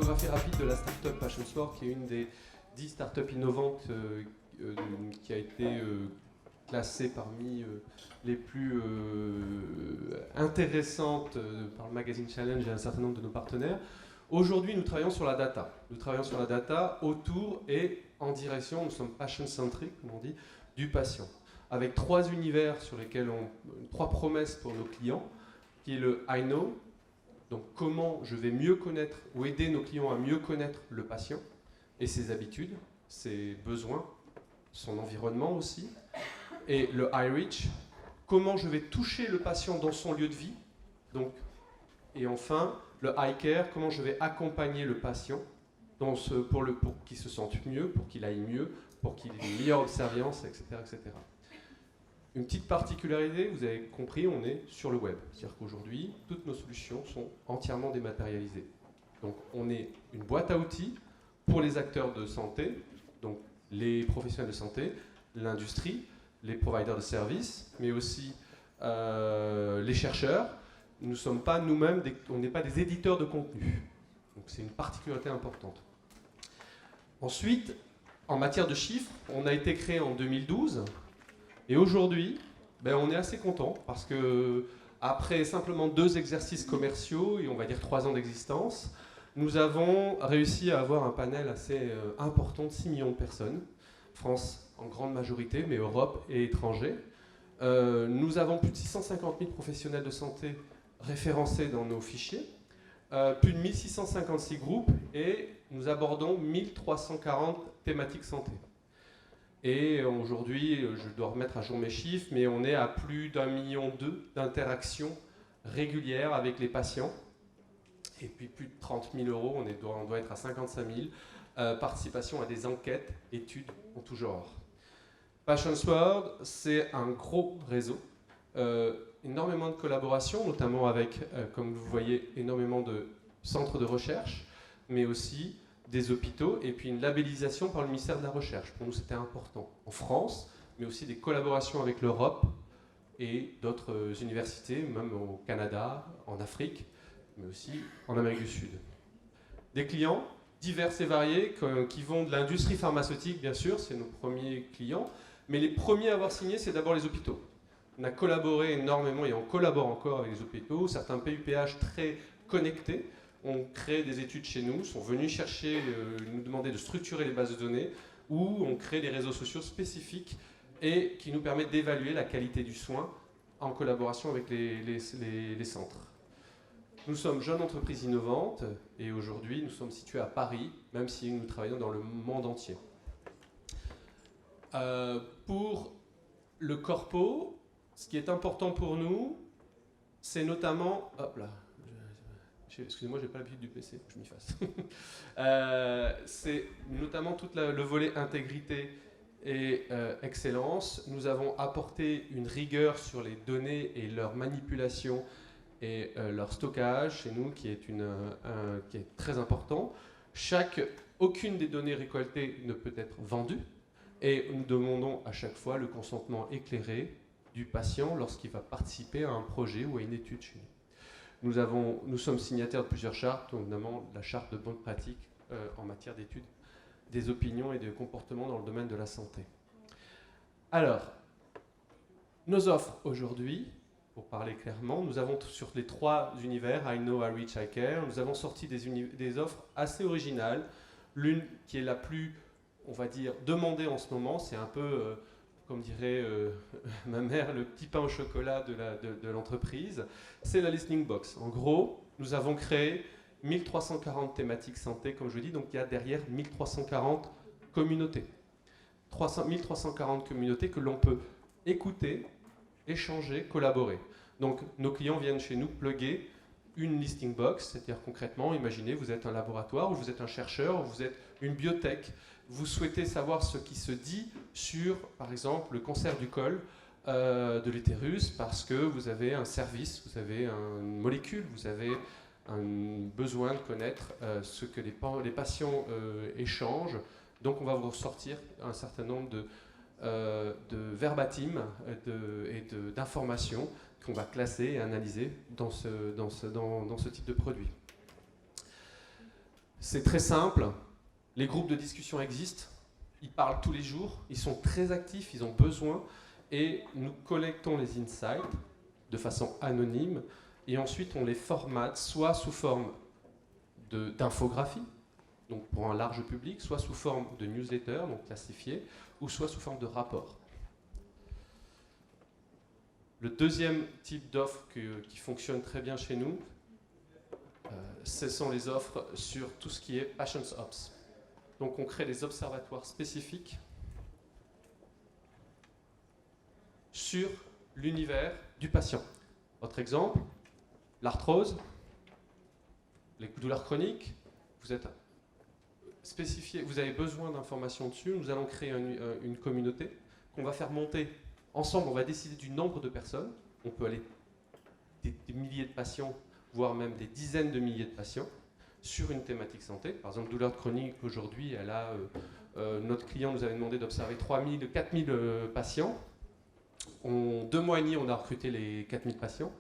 photographie rapide de la startup PatientSword, qui est une des 10 startups innovantes qui a été classée parmi les plus intéressantes par le magazine Challenge et un certain nombre de nos partenaires. Aujourd'hui, nous travaillons sur la data. Nous travaillons sur la data autour et en direction, nous sommes patient-centric, comme on dit, du patient. Avec 3 univers sur lesquels trois promesses pour nos clients, qui est le I know, donc comment je vais mieux connaître ou aider nos clients à mieux connaître le patient et ses habitudes, ses besoins, son environnement aussi. Et le I reach, comment je vais toucher le patient dans son lieu de vie. Donc, et enfin, le I care, comment je vais accompagner le patient pour qu'il se sente mieux, pour qu'il aille mieux, pour qu'il ait une meilleure service, etc., etc. Une petite particularité, vous avez compris, on est sur le web. C'est-à-dire qu'aujourd'hui, toutes nos solutions sont entièrement dématérialisées. Donc on est une boîte à outils pour les acteurs de santé, donc les professionnels de santé, l'industrie, les providers de services, mais aussi les chercheurs. Nous ne sommes pas nous-mêmes, on n'est pas des éditeurs de contenu. Donc c'est une particularité importante. Ensuite, en matière de chiffres, on a été créé en 2012. Et aujourd'hui, on est assez content parce que après simplement 2 exercices commerciaux et on va dire 3 ans d'existence, nous avons réussi à avoir un panel assez important de 6 millions de personnes. France en grande majorité, mais Europe et étrangers. Nous avons plus de 650 000 professionnels de santé référencés dans nos fichiers, plus de 1656 groupes et nous abordons 1340 thématiques santé. Et aujourd'hui, je dois remettre à jour mes chiffres, mais on est à plus d'1,2 million d'interactions régulières avec les patients. Et puis plus de 30 000 euros, on doit être à 55 000, participation à des enquêtes, études en tout genre. PatientSword, c'est un gros réseau, énormément de collaborations, notamment avec, comme vous voyez, énormément de centres de recherche, mais aussi des hôpitaux, et puis une labellisation par le ministère de la Recherche. Pour nous, c'était important. En France, mais aussi des collaborations avec l'Europe et d'autres universités, même au Canada, en Afrique, mais aussi en Amérique du Sud. Des clients divers et variés qui vont de l'industrie pharmaceutique, bien sûr, c'est nos premiers clients, mais les premiers à avoir signé, c'est d'abord les hôpitaux. On a collaboré énormément et on collabore encore avec les hôpitaux, certains PUPH très connectés, ont créé des études chez nous, sont venus chercher, nous demander de structurer les bases de données, ou on crée des réseaux sociaux spécifiques et qui nous permettent d'évaluer la qualité du soin en collaboration avec les centres. Nous sommes jeune entreprise innovante et aujourd'hui nous sommes situés à Paris, même si nous travaillons dans le monde entier. Pour le corpo, ce qui est important pour nous, c'est notamment... Hop là, excusez-moi, je n'ai pas l'habitude du PC, je m'y fasse. C'est notamment tout le volet intégrité et excellence. Nous avons apporté une rigueur sur les données et leur manipulation et leur stockage chez nous qui est très important. Aucune des données récoltées ne peut être vendue et nous demandons à chaque fois le consentement éclairé du patient lorsqu'il va participer à un projet ou à une étude chez nous. Nous sommes signataires de plusieurs chartes, notamment la charte de bonne pratique en matière d'études des opinions et de comportements dans le domaine de la santé. Alors, nos offres aujourd'hui, pour parler clairement, nous avons sur les 3 univers, I know, I reach, I care, nous avons sorti des offres assez originales. L'une qui est la plus, on va dire, demandée en ce moment, c'est un peu... comme dirait ma mère, le petit pain au chocolat de l'entreprise, c'est la Listening Box. En gros, nous avons créé 1340 thématiques santé, comme je vous dis, donc il y a derrière 1340 communautés. 1340 communautés que l'on peut écouter, échanger, collaborer. Donc nos clients viennent chez nous plugger une Listing Box, c'est-à-dire concrètement, imaginez, vous êtes un laboratoire, ou vous êtes un chercheur, ou vous êtes une biotech, vous souhaitez savoir ce qui se dit sur, par exemple, le cancer du col de l'utérus, parce que vous avez un service, vous avez une molécule, vous avez un besoin de connaître ce que les patients échangent. Donc on va vous ressortir un certain nombre de verbatim et d'informations qu'on va classer et analyser dans ce type de produit. C'est très simple, les groupes de discussion existent, ils parlent tous les jours, ils sont très actifs, ils ont besoin, et nous collectons les insights de façon anonyme, et ensuite on les formate soit sous forme d'infographie, donc pour un large public, soit sous forme de newsletter, donc classifié, ou soit sous forme de rapport. Le deuxième type d'offre qui fonctionne très bien chez nous, ce sont les offres sur tout ce qui est Patients Ops. Donc on crée des observatoires spécifiques sur l'univers du patient. Autre exemple, l'arthrose, les douleurs chroniques, vous êtes spécifié, vous avez besoin d'informations dessus, nous allons créer une communauté qu'on va faire monter ensemble, on va décider du nombre de personnes, on peut aller des milliers de patients, voire même des dizaines de milliers de patients, sur une thématique santé. Par exemple, douleur chronique, aujourd'hui, notre client nous avait demandé d'observer 4000 patients. En 2 mois et demi, on a recruté les 4000 patients.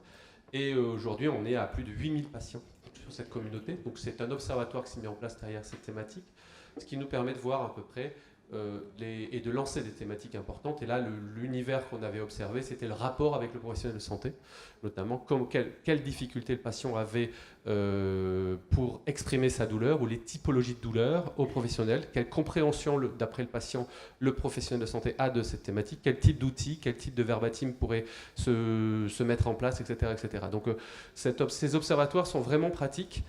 Et aujourd'hui, on est à plus de 8000 patients sur cette communauté. Donc c'est un observatoire qui s'est mis en place derrière cette thématique, ce qui nous permet de voir à peu près et de lancer des thématiques importantes. Et là, l'univers qu'on avait observé, c'était le rapport avec le professionnel de santé, notamment quelles difficultés le patient avait pour exprimer sa douleur ou les typologies de douleur au professionnel, quelle compréhension, d'après le patient, le professionnel de santé a de cette thématique, quel type d'outils, quel type de verbatim pourrait se mettre en place, etc. etc. Donc ces observatoires sont vraiment pratiques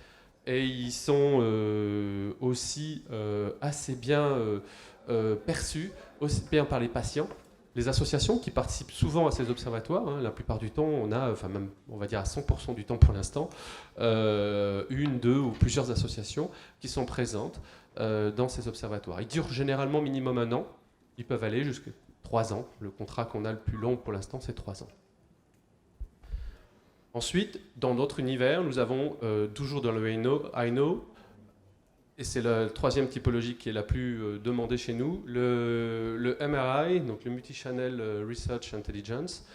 et ils sont aussi assez bien perçus, aussi bien par les patients, les associations qui participent souvent à ces observatoires. Hein, la plupart du temps, on a, enfin même on va dire à 100% du temps pour l'instant, une, deux ou plusieurs associations qui sont présentes dans ces observatoires. Ils durent généralement minimum 1 an, ils peuvent aller jusqu'à 3 ans. Le contrat qu'on a le plus long pour l'instant, c'est 3 ans. Ensuite, dans notre univers, nous avons toujours dans le I know, et c'est la troisième typologie qui est la plus demandée chez nous, le MRI, donc le Multi-Channel Research Intelligence.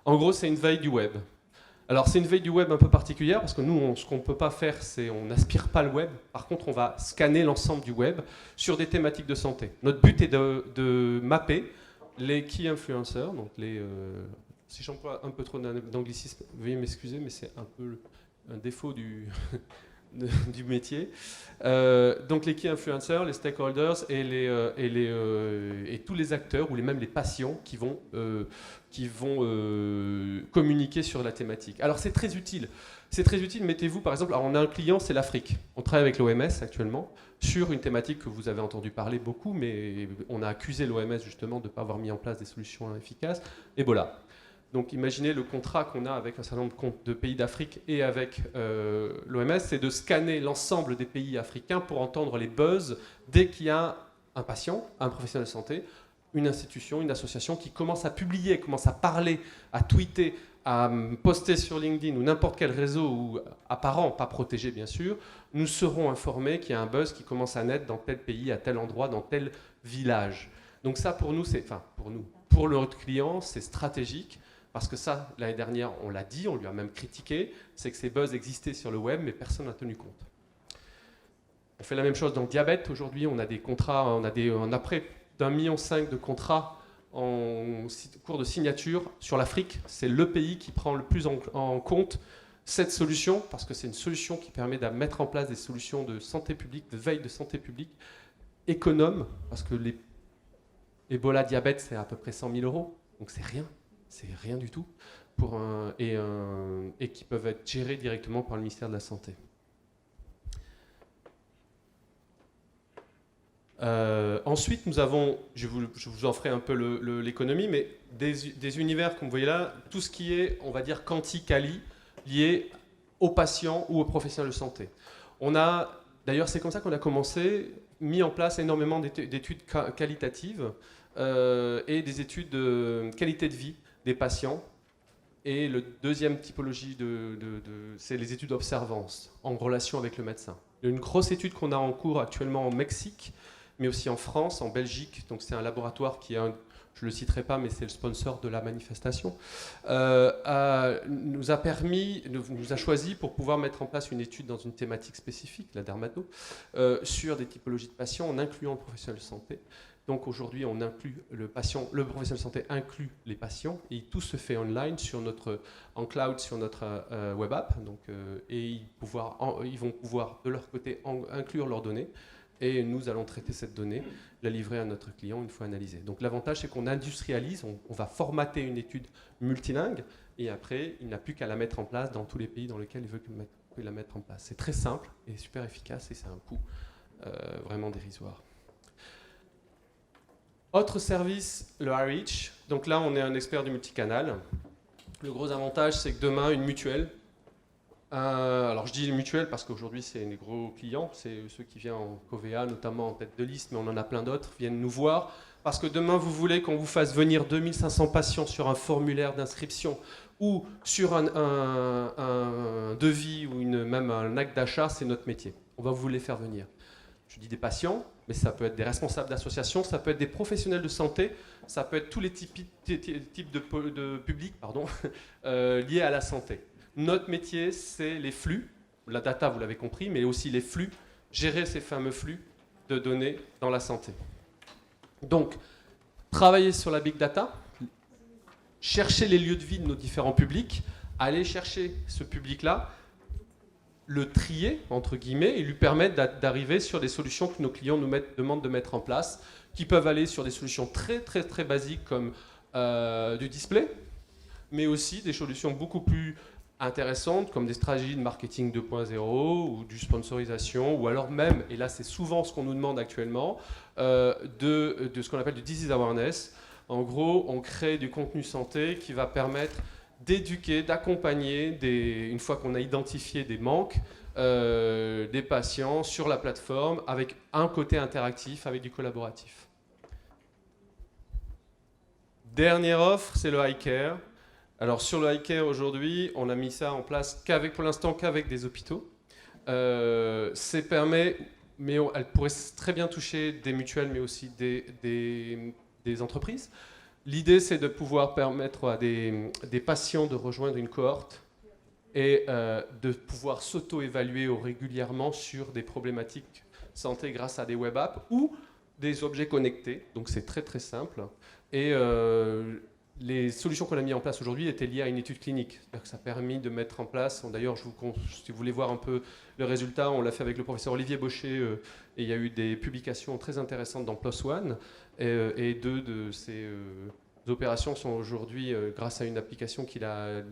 En gros, c'est une veille du web. Alors, c'est une veille du web un peu particulière, parce que nous, ce qu'on ne peut pas faire, c'est on n'aspire pas le web. Par contre, on va scanner l'ensemble du web sur des thématiques de santé. Notre but est de mapper les key influencers, donc si j'emploie un peu trop d'anglicisme, veuillez m'excuser, mais c'est un peu un défaut du métier. Donc les key influencers, les stakeholders et tous les acteurs ou même les patients qui vont communiquer sur la thématique. Alors c'est très utile. C'est très utile, mettez-vous par exemple, alors on a un client, c'est l'Afrique. On travaille avec l'OMS actuellement sur une thématique que vous avez entendu parler beaucoup, mais on a accusé l'OMS justement de ne pas avoir mis en place des solutions efficaces. Ebola. Donc imaginez le contrat qu'on a avec un certain nombre de pays d'Afrique et avec l'OMS, c'est de scanner l'ensemble des pays africains pour entendre les buzz dès qu'il y a un patient, un professionnel de santé, une institution, une association qui commence à publier, commence à parler, à tweeter, à poster sur LinkedIn ou n'importe quel réseau ou apparent, pas protégé bien sûr, nous serons informés qu'il y a un buzz qui commence à naître dans tel pays, à tel endroit, dans tel village. Donc ça pour nous, pour notre client, c'est stratégique. Parce que ça, l'année dernière, on l'a dit, on lui a même critiqué, c'est que ces buzz existaient sur le web, mais personne n'a tenu compte. On fait la même chose dans le diabète. Aujourd'hui, on a des contrats, on a près d'1,5 million de contrats en cours de signature sur l'Afrique. C'est le pays qui prend le plus en compte cette solution, parce que c'est une solution qui permet de mettre en place des solutions de santé publique, de veille de santé publique, économes, parce que les Ebola diabète, c'est à peu près 100 000 €, donc c'est rien. C'est rien du tout, et qui peuvent être gérés directement par le ministère de la Santé. Ensuite, nous avons, je vous en ferai un peu l'économie, mais des univers, comme vous voyez là, tout ce qui est, on va dire, quanti-quali, lié aux patients ou aux professionnels de santé. D'ailleurs, c'est comme ça qu'on a commencé, mis en place énormément d'études qualitatives et des études de qualité de vie des patients. Et le deuxième typologie, c'est les études d'observance en relation avec le médecin. Il y a une grosse étude qu'on a en cours actuellement au Mexique, mais aussi en France, en Belgique. Donc c'est un laboratoire qui est, je ne le citerai pas, mais c'est le sponsor de la manifestation, nous a choisi pour pouvoir mettre en place une étude dans une thématique spécifique, la dermato, sur des typologies de patients en incluant le professionnel de santé. Donc aujourd'hui, on inclut le patient, le professionnel de santé inclut les patients et tout se fait online en cloud sur notre web app. Donc, et ils vont pouvoir de leur côté inclure leurs données et nous allons traiter cette donnée, la livrer à notre client une fois analysée. Donc l'avantage, c'est qu'on industrialise, on va formater une étude multilingue et après, il n'a plus qu'à la mettre en place dans tous les pays dans lesquels il veut la mettre en place. C'est très simple et super efficace et c'est un coût vraiment dérisoire. Autre service, le iReach. Donc là, on est un expert du multicanal. Le gros avantage, c'est que demain, une mutuelle, alors je dis une mutuelle parce qu'aujourd'hui, c'est les gros clients, c'est ceux qui viennent en Covea, notamment en tête de liste, mais on en a plein d'autres, viennent nous voir. Parce que demain, vous voulez qu'on vous fasse venir 2500 patients sur un formulaire d'inscription ou sur un devis ou même un acte d'achat, c'est notre métier. On va vous les faire venir. Je dis des patients, mais ça peut être des responsables d'associations, ça peut être des professionnels de santé, ça peut être tous les types de publics liés à la santé. Notre métier, c'est les flux, la data, vous l'avez compris, mais aussi les flux, gérer ces fameux flux de données dans la santé. Donc, travailler sur la big data, chercher les lieux de vie de nos différents publics, aller chercher ce public-là, le trier, entre guillemets, et lui permettre d'arriver sur des solutions que nos clients nous demandent de mettre en place, qui peuvent aller sur des solutions très très très basiques comme du display, mais aussi des solutions beaucoup plus intéressantes comme des stratégies de marketing 2.0 ou du sponsorisation, ou alors même, et là c'est souvent ce qu'on nous demande actuellement, de ce qu'on appelle du disease awareness. En gros, on crée du contenu santé qui va permettre d'éduquer, d'accompagner, une fois qu'on a identifié des manques, des patients sur la plateforme avec un côté interactif, avec du collaboratif. Dernière offre, c'est le eye care. Alors sur le eye care aujourd'hui, on a mis ça en place pour l'instant qu'avec des hôpitaux. C'est permet, mais elle pourrait très bien toucher des mutuelles, mais aussi des entreprises. L'idée, c'est de pouvoir permettre à des patients de rejoindre une cohorte et de pouvoir s'auto-évaluer régulièrement sur des problématiques santé grâce à des web apps ou des objets connectés. Donc c'est très très simple. Et les solutions qu'on a mises en place aujourd'hui étaient liées à une étude clinique. C'est-à-dire que ça a permis de mettre en place, d'ailleurs, si vous voulez voir un peu le résultat, on l'a fait avec le professeur Olivier Baucher, et il y a eu des publications très intéressantes dans PLOS ONE, et deux de ces opérations sont aujourd'hui, grâce à une application qu'il a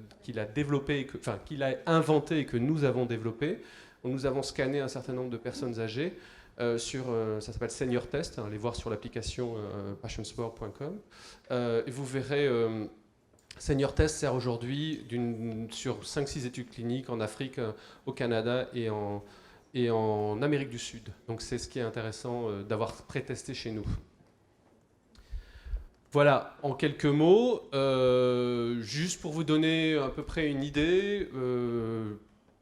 développée, qu'il a inventée et que nous avons développée. Nous avons scanné un certain nombre de personnes âgées, ça s'appelle Senior Test, allez voir sur l'application passionsport.com. Et vous verrez, Senior Test sert aujourd'hui sur 5-6 études cliniques en Afrique, au Canada et en Amérique du Sud. Donc c'est ce qui est intéressant d'avoir pré-testé chez nous. Voilà, en quelques mots, juste pour vous donner à peu près une idée,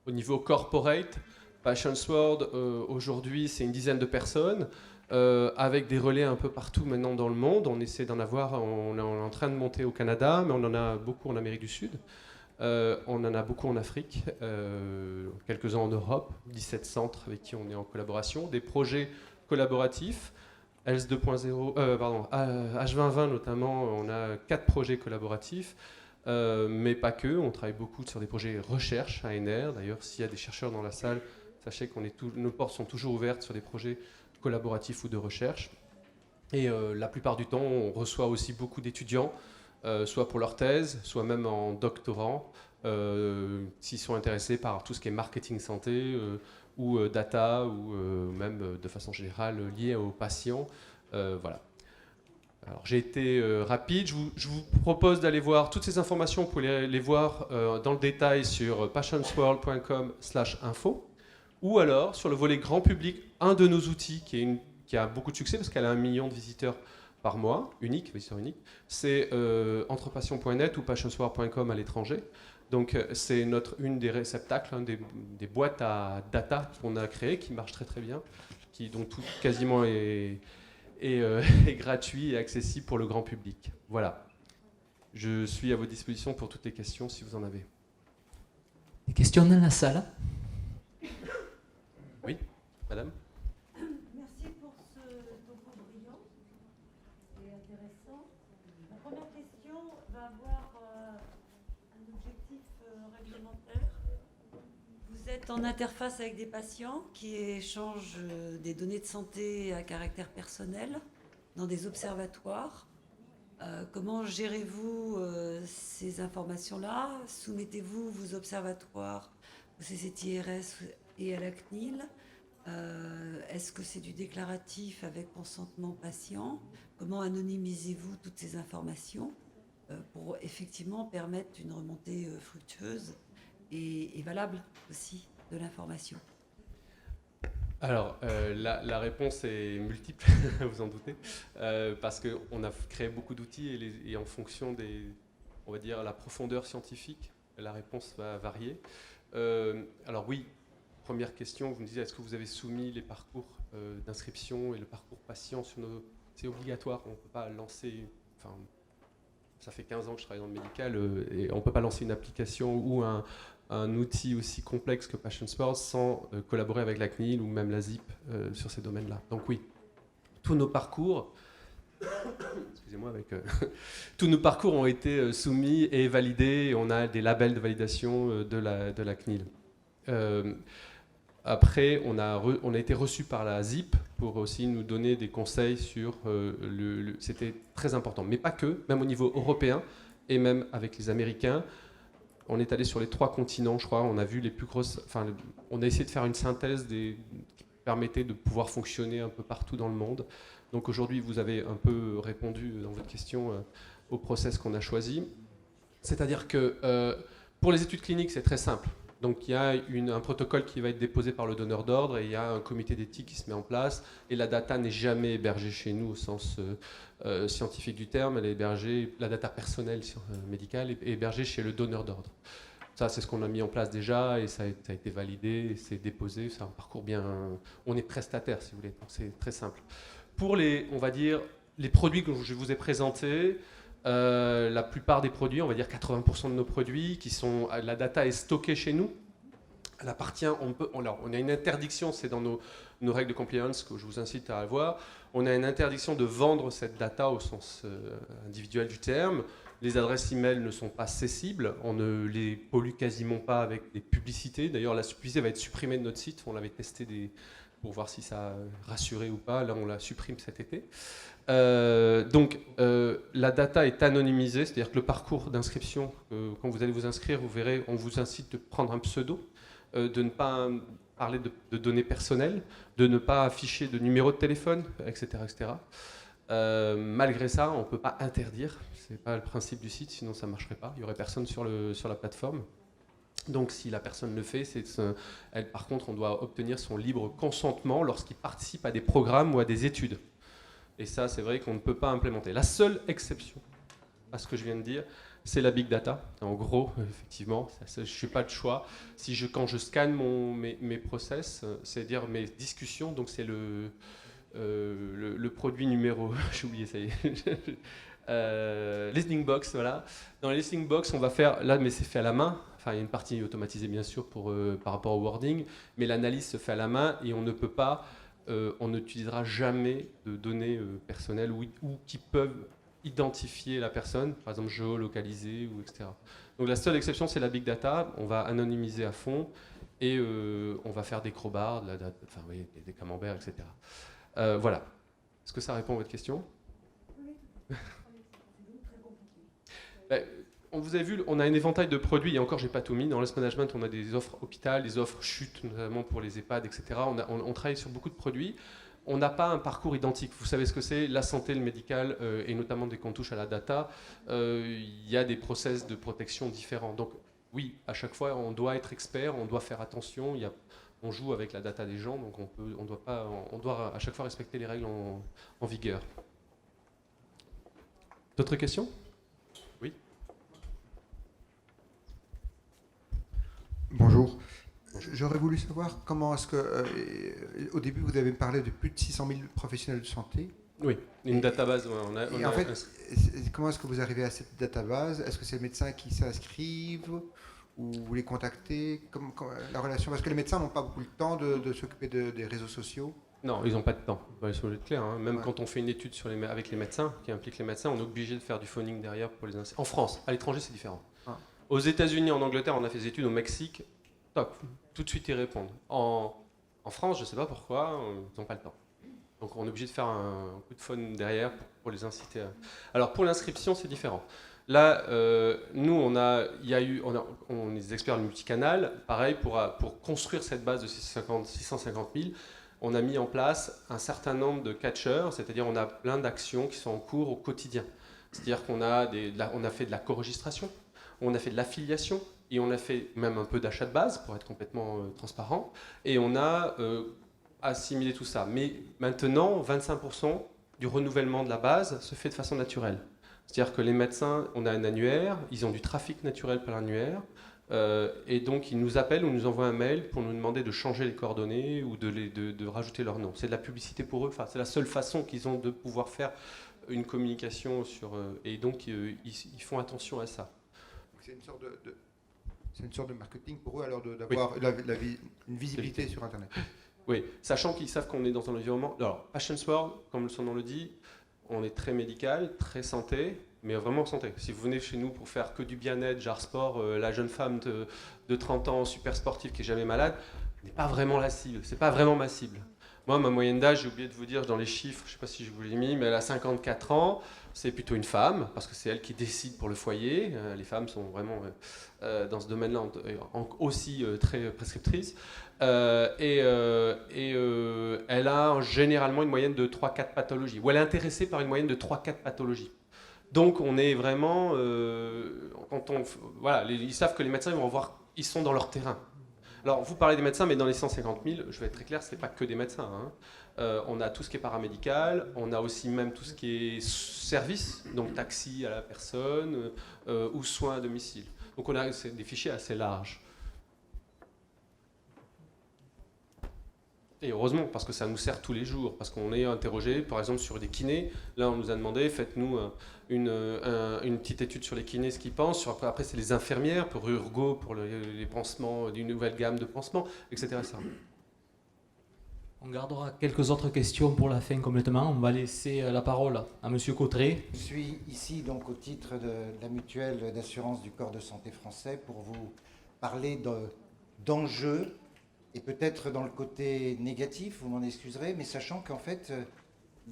au niveau corporate, PassionsWorld, aujourd'hui, c'est une dizaine de personnes, avec des relais un peu partout maintenant dans le monde. On essaie d'en avoir, on est en train de monter au Canada, mais on en a beaucoup en Amérique du Sud. On en a beaucoup en Afrique, quelques-uns en Europe, 17 centres avec qui on est en collaboration, des projets collaboratifs. Health 2.0, H2020 notamment, on a 4 projets collaboratifs. Mais pas que, on travaille beaucoup sur des projets recherche, ANR. D'ailleurs, s'il y a des chercheurs dans la salle, sachez que nos portes sont toujours ouvertes sur des projets collaboratifs ou de recherche. Et la plupart du temps, on reçoit aussi beaucoup d'étudiants, soit pour leur thèse, soit même en doctorant, s'ils sont intéressés par tout ce qui est marketing santé, ou data, ou même de façon générale lié aux patients. Voilà. Alors j'ai été rapide, je vous propose d'aller voir toutes ces informations, vous pouvez les voir dans le détail sur passionsworld.com/info, ou alors sur le volet grand public, un de nos outils qui a beaucoup de succès parce qu'elle a 1 million de visiteurs par mois, visiteur unique, c'est entrepassion.net ou passionsworld.com à l'étranger. Donc c'est une des réceptacles, des boîtes à data qu'on a créées, qui marche très très bien, dont tout quasiment est et gratuit et accessible pour le grand public. Voilà. Je suis à votre disposition pour toutes les questions si vous en avez. Des questions dans la salle? Oui, madame? Merci pour ce topo brillant et intéressant. La première question va avoir un objectif réglementaire. Vous êtes en interface avec des patients qui échangent des données de santé à caractère personnel dans des observatoires. Comment gérez-vous ces informations-là? Soumettez-vous vos observatoires au CCTIRS et à la CNIL? Est-ce que c'est du déclaratif avec consentement patient? Comment anonymisez-vous toutes ces informations pour effectivement permettre une remontée fructueuse et valable aussi de l'information? Alors, la réponse est multiple, vous en doutez, parce qu'on a créé beaucoup d'outils et en fonction des, on va dire, la profondeur scientifique, la réponse va varier. Alors oui, première question, vous me disiez, est-ce que vous avez soumis les parcours d'inscription et le parcours patient sur nos... C'est obligatoire, on ne peut pas lancer... Enfin, ça fait 15 ans que je travaille dans le médical et on ne peut pas lancer une application ou un outil aussi complexe que PatientSport sans collaborer avec la CNIL ou même la ZIP sur ces domaines-là. Donc oui, tous nos parcours, excusez-moi, tous nos parcours ont été soumis et validés. Et on a des labels de validation de la CNIL. Après, on a été reçu par la ZIP pour aussi nous donner des conseils sur c'était très important, mais pas que, même au niveau européen et même avec les Américains. On est allé sur les 3 continents, je crois. On a vu les plus grosses. Enfin, on a essayé de faire une synthèse qui permettait de pouvoir fonctionner un peu partout dans le monde. Donc aujourd'hui, vous avez un peu répondu dans votre question au process qu'on a choisi. C'est-à-dire que pour les études cliniques, c'est très simple. Donc il y a un protocole qui va être déposé par le donneur d'ordre et il y a un comité d'éthique qui se met en place. Et la data n'est jamais hébergée chez nous au sens scientifique du terme. Elle est hébergée, la data personnelle médicale est hébergée chez le donneur d'ordre. Ça, c'est ce qu'on a mis en place déjà et ça a été validé, et c'est déposé. C'est un parcours bien... On est prestataire, si vous voulez, donc c'est très simple. Pour on va dire, les produits que je vous ai présentés, la plupart des produits, on va dire 80% de nos produits, la data est stockée chez nous. Elle appartient, on a une interdiction, c'est dans nos règles de compliance que je vous incite à avoir. On a une interdiction de vendre cette data au sens individuel du terme. Les adresses e-mail ne sont pas cessibles, on ne les pollue quasiment pas avec des publicités. D'ailleurs, la publicité va être supprimée de notre site. On l'avait testé pour voir si ça rassurait ou pas. Là, on la supprime cet été. Donc, la data est anonymisée, c'est-à-dire que le parcours d'inscription, quand vous allez vous inscrire, vous verrez, on vous incite de prendre un pseudo, de ne pas parler de données personnelles, de ne pas afficher de numéro de téléphone, etc. etc. Malgré ça, on ne peut pas interdire, ce n'est pas le principe du site, sinon ça ne marcherait pas, il n'y aurait personne sur la plateforme. Donc si la personne le fait, elle, par contre, on doit obtenir son libre consentement lorsqu'il participe à des programmes ou à des études. Et ça, c'est vrai qu'on ne peut pas implémenter. La seule exception à ce que je viens de dire, c'est la big data. En gros, effectivement, je ne suis pas de choix. Quand je scanne mes process, c'est-à-dire mes discussions, donc c'est le produit numéro... J'ai oublié, ça y est. Listening box, voilà. Dans les listening box, on va faire... Là, mais c'est fait à la main. Enfin, il y a une partie automatisée, bien sûr, par rapport au wording. Mais l'analyse se fait à la main et on ne peut pas... on n'utilisera jamais de données personnelles ou qui peuvent identifier la personne, par exemple géolocaliser, ou etc. Donc la seule exception, c'est la big data. On va anonymiser à fond et on va faire des crowbars, enfin, oui, des camemberts, etc. Voilà. Est-ce que ça répond à votre question? Vous avez vu, on a un éventail de produits, et encore, j'ai pas tout mis. Dans l'Health Management, on a des offres hôpital, des offres chutes, notamment pour les EHPAD, etc. On travaille sur beaucoup de produits. On n'a pas un parcours identique. Vous savez ce que c'est, la santé, le médical, et notamment dès qu'on touche à la data, il y a des process de protection différents. Donc oui, à chaque fois, on doit être expert, on doit faire attention. On joue avec la data des gens, donc on doit à chaque fois respecter les règles en vigueur. D'autres questions? Oui. Bonjour. J'aurais voulu savoir comment est-ce que, au début, vous avez parlé de plus de 600 000 professionnels de santé. Oui, une database. Ouais, Et en fait, comment est-ce que vous arrivez à cette database? Est-ce que c'est les médecins qui s'inscrivent ou vous les contactez? La relation? Parce que les médecins n'ont pas beaucoup le temps de s'occuper des réseaux sociaux. Non, ils n'ont pas de temps. Ils sont obligés de clair. Hein. Même Ouais. quand on fait une étude avec les médecins, qui implique les médecins, on est obligé de faire du phoning derrière pour les inscrire. En France, à l'étranger, c'est différent. Ah. Aux États-Unis, en Angleterre, on a fait des études. Au Mexique, top, tout de suite ils répondent. En France, je ne sais pas pourquoi, ils n'ont pas le temps. Donc on est obligé de faire un coup de phone derrière pour les inciter. Alors pour l'inscription, c'est différent. Là, nous, on est des experts du multicanal. Pareil, pour construire cette base de 650 000, on a mis en place un certain nombre de catcheurs, c'est-à-dire on a plein d'actions qui sont en cours au quotidien. C'est-à-dire qu'on a, on a fait de la co-registration, on a fait de l'affiliation, et on a fait même un peu d'achat de base, pour être complètement transparent, et on a assimilé tout ça. Mais maintenant, 25% du renouvellement de la base se fait de façon naturelle. C'est-à-dire que les médecins, on a un annuaire, ils ont du trafic naturel par l'annuaire, et donc ils nous appellent ou nous envoient un mail pour nous demander de changer les coordonnées ou de rajouter leur nom. C'est de la publicité pour eux, enfin, c'est la seule façon qu'ils ont de pouvoir faire une communication sur... et donc ils font attention à ça. C'est une sorte de marketing pour eux alors d'avoir une visibilité sur Internet. Oui, sachant qu'ils savent qu'on est dans un environnement... Alors, Patients World, comme son nom le dit, on est très médical, très santé, mais vraiment santé. Si vous venez chez nous pour faire que du bien-être, genre sport, la jeune femme de 30 ans, super sportive, qui n'est jamais malade, n'est pas vraiment la cible, c'est pas vraiment ma cible. Moi, ma moyenne d'âge, j'ai oublié de vous dire dans les chiffres, je ne sais pas si je vous l'ai mis, mais elle a 54 ans, c'est plutôt une femme, parce que c'est elle qui décide pour le foyer. Les femmes sont vraiment, dans ce domaine-là, aussi très prescriptrices. Elle a généralement une moyenne de 3-4 pathologies, ou elle est intéressée par une moyenne de 3-4 pathologies. Donc on est vraiment... voilà, ils savent que les médecins ils sont dans leur terrain. Alors, vous parlez des médecins, mais dans les 150 000, je vais être très clair, ce n'est pas que des médecins. Hein. On a tout ce qui est paramédical, on a aussi même tout ce qui est service, donc taxi à la personne ou soins à domicile. Donc, on a des fichiers assez larges. Et heureusement, parce que ça nous sert tous les jours, parce qu'on est interrogé, par exemple, sur des kinés. Là, on nous a demandé, faites-nous une petite étude sur les kinés, ce qu'ils pensent. Après, c'est les infirmières, pour Urgo, pour les pansements, d'une nouvelle gamme de pansements, etc. On gardera quelques autres questions pour la fin complètement. On va laisser la parole à Monsieur Cotterêts. Je suis ici donc au titre de la mutuelle d'assurance du corps de santé français pour vous parler d'enjeux et peut-être dans le côté négatif, vous m'en excuserez, mais sachant qu'en fait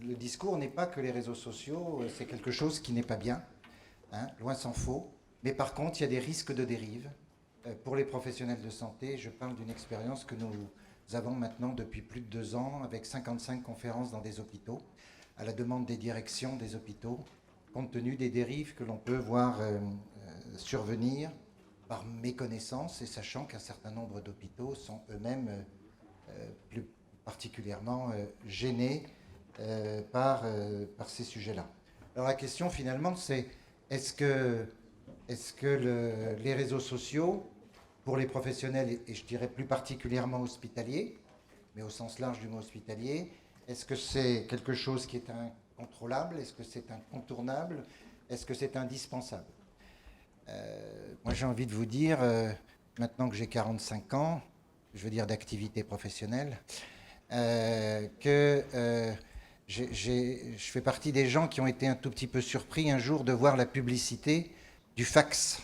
le discours n'est pas que les réseaux sociaux, c'est quelque chose qui n'est pas bien, hein, loin s'en faut, mais par contre il y a des risques de dérive. Pour les professionnels de santé, je parle d'une expérience que nous avons maintenant depuis plus de 2 ans avec 55 conférences dans des hôpitaux, à la demande des directions des hôpitaux, compte tenu des dérives que l'on peut voir survenir par méconnaissance et sachant qu'un certain nombre d'hôpitaux sont eux-mêmes plus particulièrement gênés par ces sujets-là. Alors la question finalement c'est est-ce que les réseaux sociaux pour les professionnels et je dirais plus particulièrement hospitaliers, mais au sens large du mot hospitalier, est-ce que c'est quelque chose qui est incontrôlable? Est-ce que c'est incontournable? Est-ce que c'est indispensable? Moi, j'ai envie de vous dire, maintenant que j'ai 45 ans, je veux dire d'activité professionnelle, que je fais partie des gens qui ont été un tout petit peu surpris un jour de voir la publicité du fax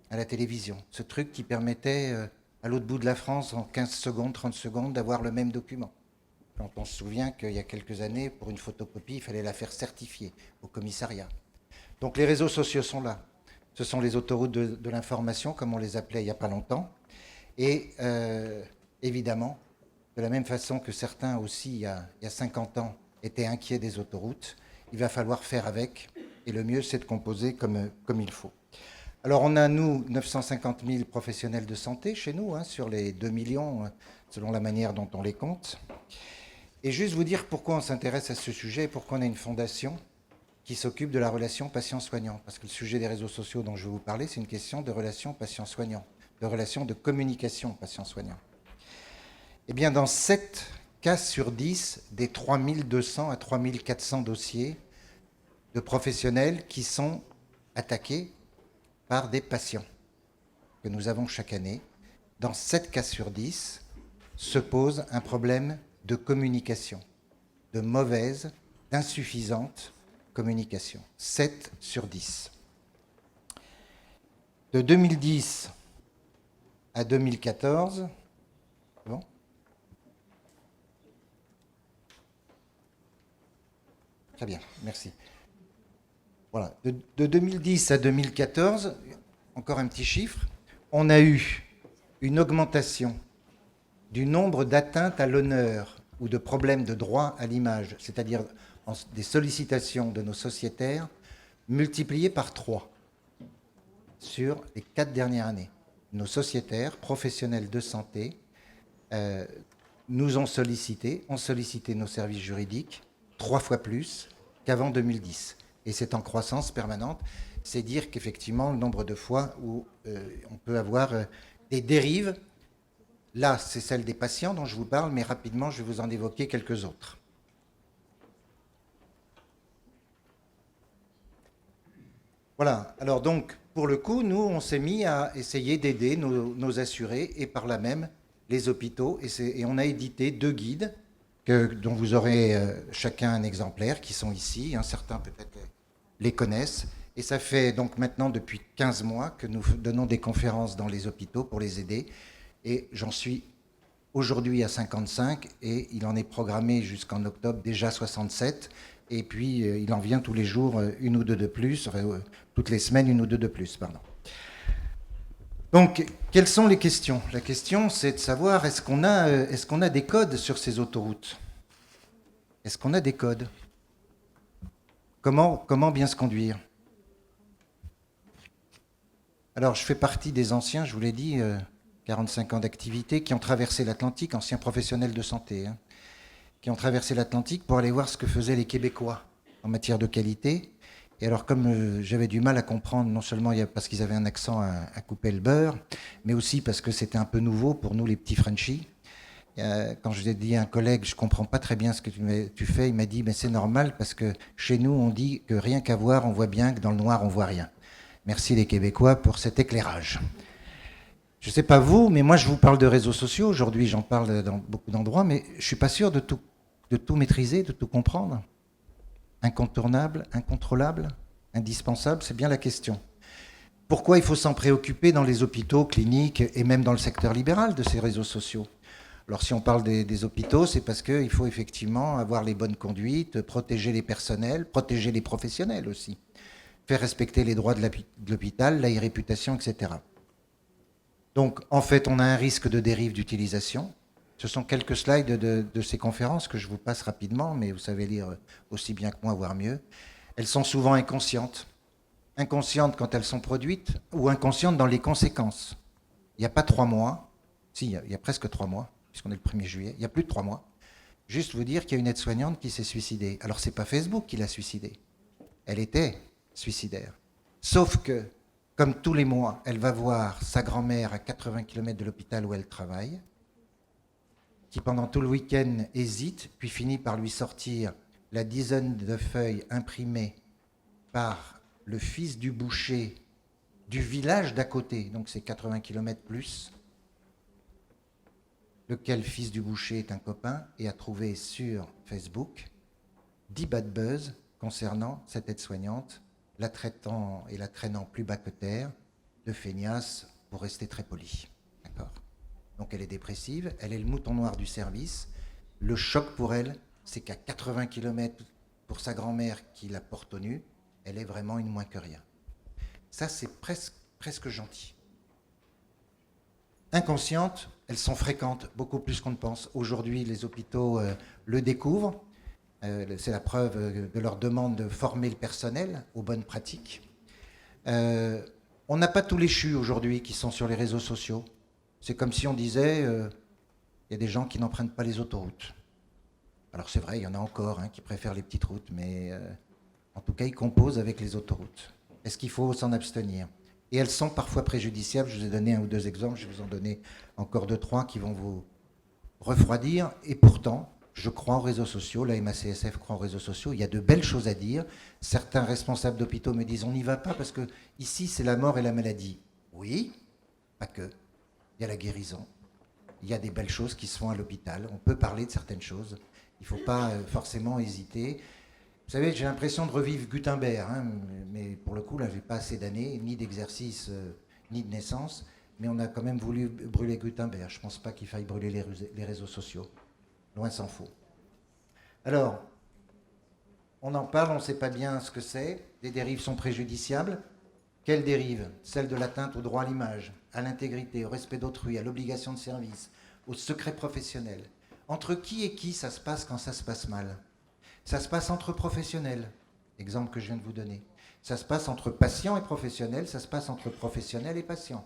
à la télévision. Ce truc qui permettait à l'autre bout de la France, en 15 secondes, 30 secondes, d'avoir le même document. Quand on se souvient qu'il y a quelques années, pour une photocopie, il fallait la faire certifier au commissariat. Donc les réseaux sociaux sont là. Ce sont les autoroutes de l'information, comme on les appelait il n'y a pas longtemps. Et évidemment, de la même façon que certains aussi, il y a 50 ans, étaient inquiets des autoroutes, il va falloir faire avec. Et le mieux, c'est de composer comme il faut. Alors on a, nous, 950 000 professionnels de santé chez nous, hein, sur les 2 millions, selon la manière dont on les compte. Et juste vous dire pourquoi on s'intéresse à ce sujet et pourquoi on a une fondation qui s'occupe de la relation patient-soignant. Parce que le sujet des réseaux sociaux dont je vais vous parler, c'est une question de relation patient-soignant, de relation de communication patient-soignant. Eh bien, dans 7 cas sur 10 des 3200 à 3400 dossiers de professionnels qui sont attaqués par des patients que nous avons chaque année. Dans 7 cas sur 10 se pose un problème de communication, de mauvaise, d'insuffisante communication. 7 sur 10. De 2010 à 2014, bon. Très bien, merci. Voilà, de 2010 à 2014, encore un petit chiffre, on a eu une augmentation du nombre d'atteintes à l'honneur ou de problèmes de droit à l'image, c'est-à-dire des sollicitations de nos sociétaires, multipliées par 3 sur les 4 dernières années. Nos sociétaires, professionnels de santé, nous ont sollicité nos services juridiques 3 fois plus qu'avant 2010. Et c'est en croissance permanente. C'est dire qu'effectivement, le nombre de fois où on peut avoir des dérives, là, c'est celle des patients dont je vous parle, mais rapidement, je vais vous en évoquer quelques autres. Voilà. Alors donc, pour le coup, nous, on s'est mis à essayer d'aider nos assurés et par là même les hôpitaux. Et on a édité 2 guides dont vous aurez chacun un exemplaire, qui sont ici. Certains peut-être les connaissent. Et ça fait donc maintenant depuis 15 mois que nous donnons des conférences dans les hôpitaux pour les aider. Et j'en suis aujourd'hui à 55 et il en est programmé jusqu'en octobre déjà 67. Et puis il en vient tous les jours une ou deux de plus, enfin, toutes les semaines une ou deux de plus, pardon. Donc, quelles sont les questions? La question, c'est de savoir, est-ce qu'on a des codes sur ces autoroutes? Est-ce qu'on a des codes? Comment bien se conduire? Alors, je fais partie des anciens, je vous l'ai dit, 45 ans d'activité, qui ont traversé l'Atlantique, anciens professionnels de santé, qui ont traversé l'Atlantique pour aller voir ce que faisaient les Québécois en matière de qualité. Et alors, comme j'avais du mal à comprendre, non seulement parce qu'ils avaient un accent à couper le beurre, mais aussi parce que c'était un peu nouveau pour nous, les petits Frenchies. Quand je lui ai dit à un collègue, je ne comprends pas très bien ce que tu fais, il m'a dit, mais c'est normal, parce que chez nous, on dit que rien qu'à voir, on voit bien, que dans le noir, on ne voit rien. Merci les Québécois pour cet éclairage. Je ne sais pas vous, mais moi, je vous parle de réseaux sociaux. Aujourd'hui, j'en parle dans beaucoup d'endroits, mais je ne suis pas sûr de tout maîtriser, de tout comprendre. Incontournable, incontrôlable, indispensable, c'est bien la question. Pourquoi il faut s'en préoccuper dans les hôpitaux, cliniques et même dans le secteur libéral de ces réseaux sociaux? Alors si on parle des hôpitaux, c'est parce qu'il faut effectivement avoir les bonnes conduites, protéger les personnels, protéger les professionnels aussi, faire respecter les droits de l'hôpital, la réputation, etc. Donc en fait, on a un risque de dérive d'utilisation. Ce sont quelques slides de ces conférences que je vous passe rapidement, mais vous savez lire aussi bien que moi, voire mieux. Elles sont souvent inconscientes. Inconscientes quand elles sont produites ou inconscientes dans les conséquences. Il n'y a pas 3 mois, si, il y a presque 3 mois, puisqu'on est le 1er juillet, il y a plus de 3 mois, juste vous dire qu'il y a une aide-soignante qui s'est suicidée. Alors, ce n'est pas Facebook qui l'a suicidée. Elle était suicidaire. Sauf que, comme tous les mois, elle va voir sa grand-mère à 80 km de l'hôpital où elle travaille, qui pendant tout le week-end hésite, puis finit par lui sortir la dizaine de feuilles imprimées par le fils du boucher du village d'à côté, donc c'est 80 km plus, lequel fils du boucher est un copain et a trouvé sur Facebook 10 bad buzz concernant cette aide-soignante, la traitant et la traînant plus bas que terre, de feignasse pour rester très poli. D'accord ? Donc elle est dépressive, elle est le mouton noir du service. Le choc pour elle, c'est qu'à 80 km pour sa grand-mère qui la porte au nu, elle est vraiment une moins que rien. Ça, c'est presque gentil. Inconscientes, elles sont fréquentes, beaucoup plus qu'on ne pense. Aujourd'hui, les hôpitaux le découvrent. C'est la preuve de leur demande de former le personnel aux bonnes pratiques. On n'a pas tous les chus aujourd'hui qui sont sur les réseaux sociaux. C'est comme si on disait, y a des gens qui n'empruntent pas les autoroutes. Alors c'est vrai, il y en a encore qui préfèrent les petites routes, mais en tout cas, ils composent avec les autoroutes. Est-ce qu'il faut s'en abstenir? Et elles sont parfois préjudiciables. Je vous ai donné 1 ou 2 exemples, je vais vous en donner encore 2, 3 qui vont refroidir. Et pourtant, je crois aux réseaux sociaux, la MACSF croit aux réseaux sociaux, il y a de belles choses à dire. Certains responsables d'hôpitaux me disent on n'y va pas parce que ici c'est la mort et la maladie. Oui, pas que. Il y a la guérison. Il y a des belles choses qui se font à l'hôpital. On peut parler de certaines choses. Il ne faut pas forcément hésiter. Vous savez, j'ai l'impression de revivre Gutenberg, hein, mais pour le coup, là, je n'ai pas assez d'années, ni d'exercice, ni de naissance, mais on a quand même voulu brûler Gutenberg. Je ne pense pas qu'il faille brûler les réseaux sociaux. Loin s'en faut. Alors, on en parle, on ne sait pas bien ce que c'est. Les dérives sont préjudiciables. Quelles dérives? Celles de l'atteinte au droit à l'image, à l'intégrité, au respect d'autrui, à l'obligation de service, au secret professionnel. Entre qui et qui ça se passe quand ça se passe mal? Ça se passe entre professionnels, exemple que je viens de vous donner. Ça se passe entre patients et professionnels, ça se passe entre professionnels et patients.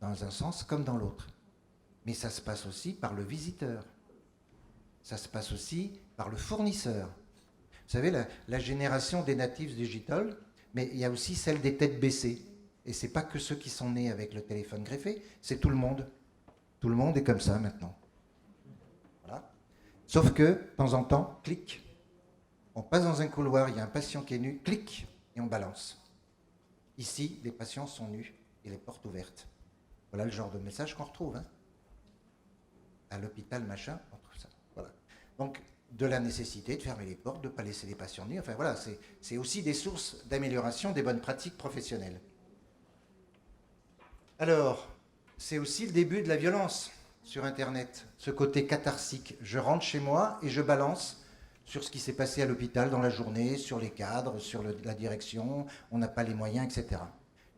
Dans un sens comme dans l'autre. Mais ça se passe aussi par le visiteur. Ça se passe aussi par le fournisseur. Vous savez, la génération des natives digital, mais il y a aussi celle des têtes baissées. Et ce n'est pas que ceux qui sont nés avec le téléphone greffé, c'est tout le monde. Tout le monde est comme ça maintenant. Voilà. Sauf que, de temps en temps, clic. On passe dans un couloir, il y a un patient qui est nu, clic, et on balance. Ici, les patients sont nus et les portes ouvertes. Voilà le genre de message qu'on retrouve. Hein. À l'hôpital, machin, on trouve ça. Voilà. Donc, de la nécessité de fermer les portes, de ne pas laisser les patients nus. Enfin voilà, c'est aussi des sources d'amélioration des bonnes pratiques professionnelles. Alors, c'est aussi le début de la violence sur Internet, ce côté catharsique. Je rentre chez moi et je balance sur ce qui s'est passé à l'hôpital dans la journée, sur les cadres, sur la direction, on n'a pas les moyens, etc.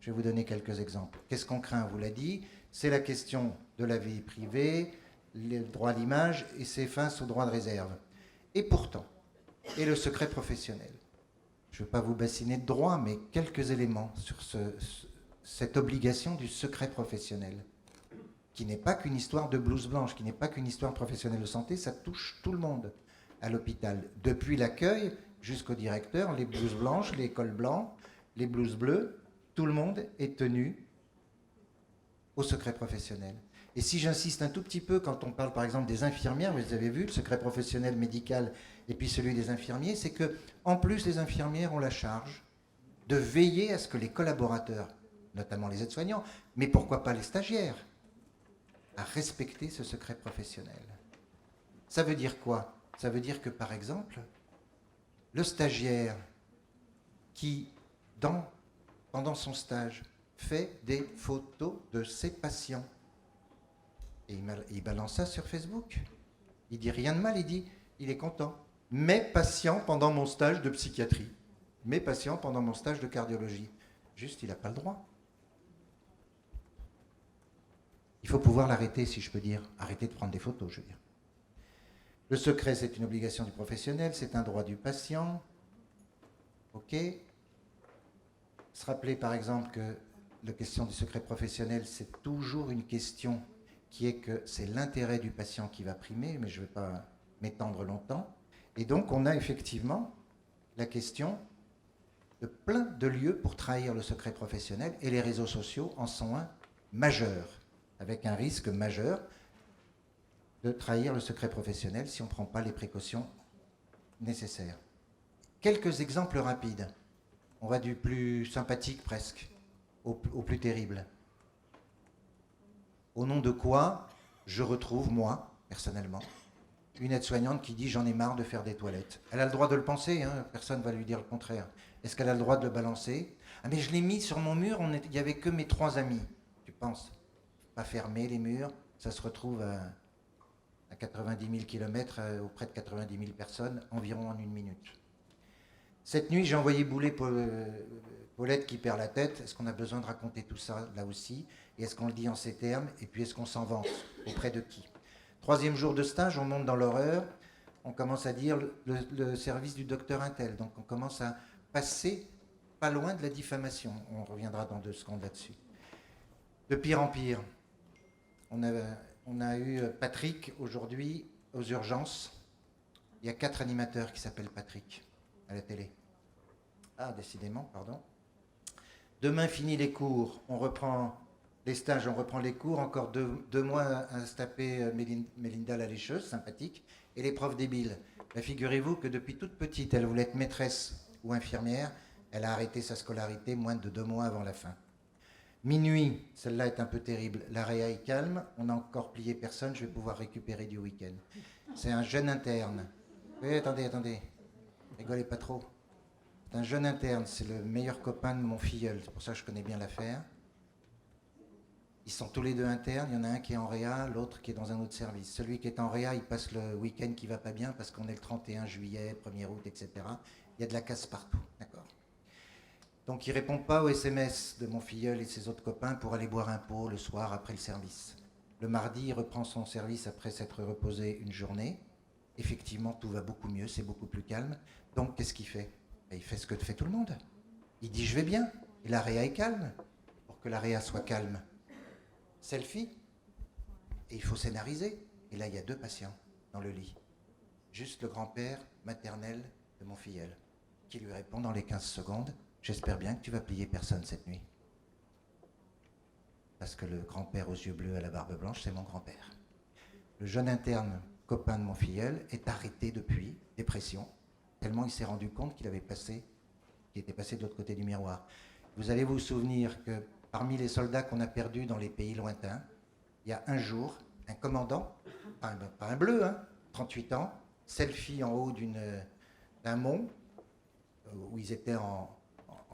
Je vais vous donner quelques exemples. Qu'est-ce qu'on craint? On vous l'a dit, c'est la question de la vie privée, le droit à l'image et c'est face au droit de réserve. Et pourtant, et le secret professionnel. Je ne veux pas vous bassiner de droit, mais quelques éléments sur cette obligation du secret professionnel, qui n'est pas qu'une histoire de blouse blanche, qui n'est pas qu'une histoire professionnelle de santé, ça touche tout le monde à l'hôpital. Depuis l'accueil jusqu'au directeur, les blouses blanches, les cols blancs, les blouses bleues, tout le monde est tenu au secret professionnel. Et si j'insiste un tout petit peu, quand on parle par exemple des infirmières, vous avez vu, le secret professionnel médical et puis celui des infirmiers, c'est que en plus les infirmières ont la charge de veiller à ce que les collaborateurs, notamment les aides-soignants, mais pourquoi pas les stagiaires, à respecter ce secret professionnel. Ça veut dire quoi? Ça veut dire que par exemple, le stagiaire qui, pendant son stage, fait des photos de ses patients, et il balance ça sur Facebook. Il dit rien de mal, il dit, il est content. Mes patients pendant mon stage de psychiatrie, mes patients pendant mon stage de cardiologie. Juste, il n'a pas le droit. Il faut pouvoir l'arrêter, si je peux dire. Arrêter de prendre des photos, je veux dire. Le secret, c'est une obligation du professionnel, c'est un droit du patient. OK. Se rappeler, par exemple, que la question du secret professionnel, c'est toujours une question qui est que c'est l'intérêt du patient qui va primer, mais je ne vais pas m'étendre longtemps. Et donc, on a effectivement la question de plein de lieux pour trahir le secret professionnel, et les réseaux sociaux en sont un majeur, avec un risque majeur de trahir le secret professionnel si on ne prend pas les précautions nécessaires. Quelques exemples rapides. On va du plus sympathique presque au plus terrible. Au nom de quoi je retrouve, moi, personnellement, une aide-soignante qui dit « j'en ai marre de faire des toilettes ». Elle a le droit de le penser, hein, personne ne va lui dire le contraire. Est-ce qu'elle a le droit de le balancer? Ah mais je l'ai mis sur mon mur, il n'y avait que mes 3 amis. Tu penses? Pas fermer les murs, ça se retrouve à 90 000 km auprès de 90 000 personnes, environ en 1 minute. Cette nuit, j'ai envoyé bouler Paulette qui perd la tête. Est-ce qu'on a besoin de raconter tout ça là aussi? Et est-ce qu'on le dit en ces termes? Et puis est-ce qu'on s'en vante? Auprès de qui? 3e jour de stage, on monte dans l'horreur. On commence à dire le service du docteur Intel. Donc on commence à passer pas loin de la diffamation. On reviendra dans 2 secondes là-dessus. De pire en pire. On a eu Patrick aujourd'hui aux urgences. Il y a 4 animateurs qui s'appellent Patrick à la télé. Ah, décidément, pardon. Demain, fini les cours. On reprend Les stages, on reprend les cours, encore deux mois à se taper Mélinda la lécheuse, sympathique, et les profs débiles. Ben, figurez-vous que depuis toute petite, elle voulait être maîtresse ou infirmière. Elle a arrêté sa scolarité moins de 2 mois avant la fin. Minuit, celle-là est un peu terrible. La réa est calme, on n'a encore plié personne, je vais pouvoir récupérer du week-end. C'est un jeune interne. Oui, attendez, rigolez pas trop. C'est un jeune interne, c'est le meilleur copain de mon filleul, c'est pour ça que je connais bien l'affaire. Ils sont tous les deux internes, il y en a un qui est en réa, l'autre qui est dans un autre service. Celui qui est en réa, il passe le week-end qui va pas bien parce qu'on est le 31 juillet, 1er août, etc. Il y a de la casse partout, d'accord. Donc il répond pas aux SMS de mon filleul et ses autres copains pour aller boire un pot le soir après le service. Le mardi, il reprend son service après s'être reposé une journée. Effectivement, tout va beaucoup mieux, c'est beaucoup plus calme. Donc qu'est-ce qu'il fait? Il fait ce que fait tout le monde. Il dit je vais bien, et la réa est calme. Pour que la réa soit calme, selfie, et il faut scénariser. Et là, il y a 2 patients dans le lit. Juste le grand-père maternel de mon filleul, qui lui répond dans les 15 secondes, « J'espère bien que tu vas plier personne cette nuit. » Parce que le grand-père aux yeux bleus à la barbe blanche, c'est mon grand-père. Le jeune interne, copain de mon filleul, est arrêté depuis, dépression, tellement il s'est rendu compte qu'il était passé de l'autre côté du miroir. Vous allez vous souvenir que parmi les soldats qu'on a perdus dans les pays lointains, il y a un jour, un commandant, pas un bleu, 38 ans, selfie en haut d'un mont, où ils étaient en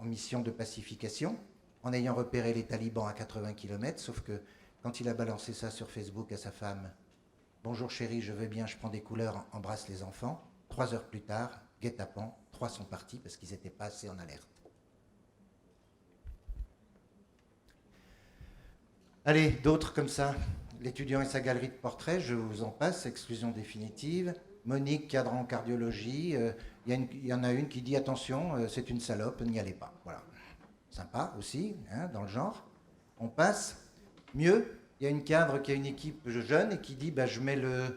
mission de pacification, en ayant repéré les talibans à 80 km, sauf que quand il a balancé ça sur Facebook à sa femme, « Bonjour chérie, je vais bien, je prends des couleurs, embrasse les enfants », 3 heures plus tard, guet-apens, 3 sont partis parce qu'ils n'étaient pas assez en alerte. Allez, d'autres comme ça. L'étudiant et sa galerie de portraits, je vous en passe, exclusion définitive. Monique, cadre en cardiologie. Il y en a une qui dit attention, c'est une salope, n'y allez pas. Voilà. Sympa aussi, dans le genre. On passe. Mieux, il y a une cadre qui a une équipe jeune et qui dit je mets le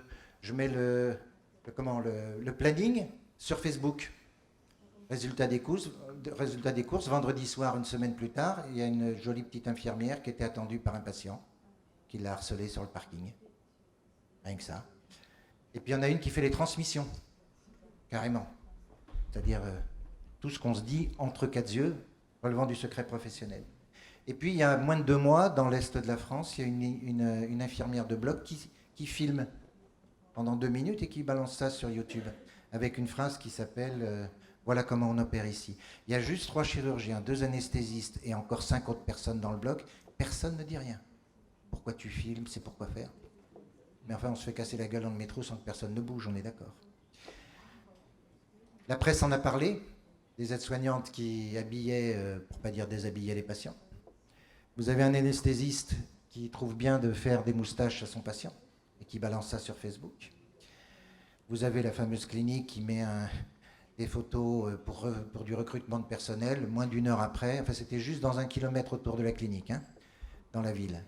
planning sur Facebook. Résultat des courses, vendredi soir, une semaine plus tard, il y a une jolie petite infirmière qui était attendue par un patient, qui l'a harcelé sur le parking. Rien que ça. Et puis il y en a une qui fait les transmissions, carrément. C'est-à-dire tout ce qu'on se dit entre 4 yeux, relevant du secret professionnel. Et puis il y a moins de 2 mois, dans l'Est de la France, il y a une infirmière de bloc qui filme pendant 2 minutes et qui balance ça sur YouTube, avec une phrase qui s'appelle... Voilà comment on opère ici. Il y a juste 3 chirurgiens, 2 anesthésistes et encore 5 autres personnes dans le bloc. Personne ne dit rien. Pourquoi tu filmes? C'est pourquoi faire? Mais enfin, on se fait casser la gueule dans le métro sans que personne ne bouge, on est d'accord. La presse en a parlé, des aides-soignantes qui habillaient, pour ne pas dire déshabillaient les patients. Vous avez un anesthésiste qui trouve bien de faire des moustaches à son patient et qui balance ça sur Facebook. Vous avez la fameuse clinique qui met des photos pour du recrutement de personnel, moins d'1 heure après. Enfin, c'était juste dans 1 kilomètre autour de la clinique, dans la ville.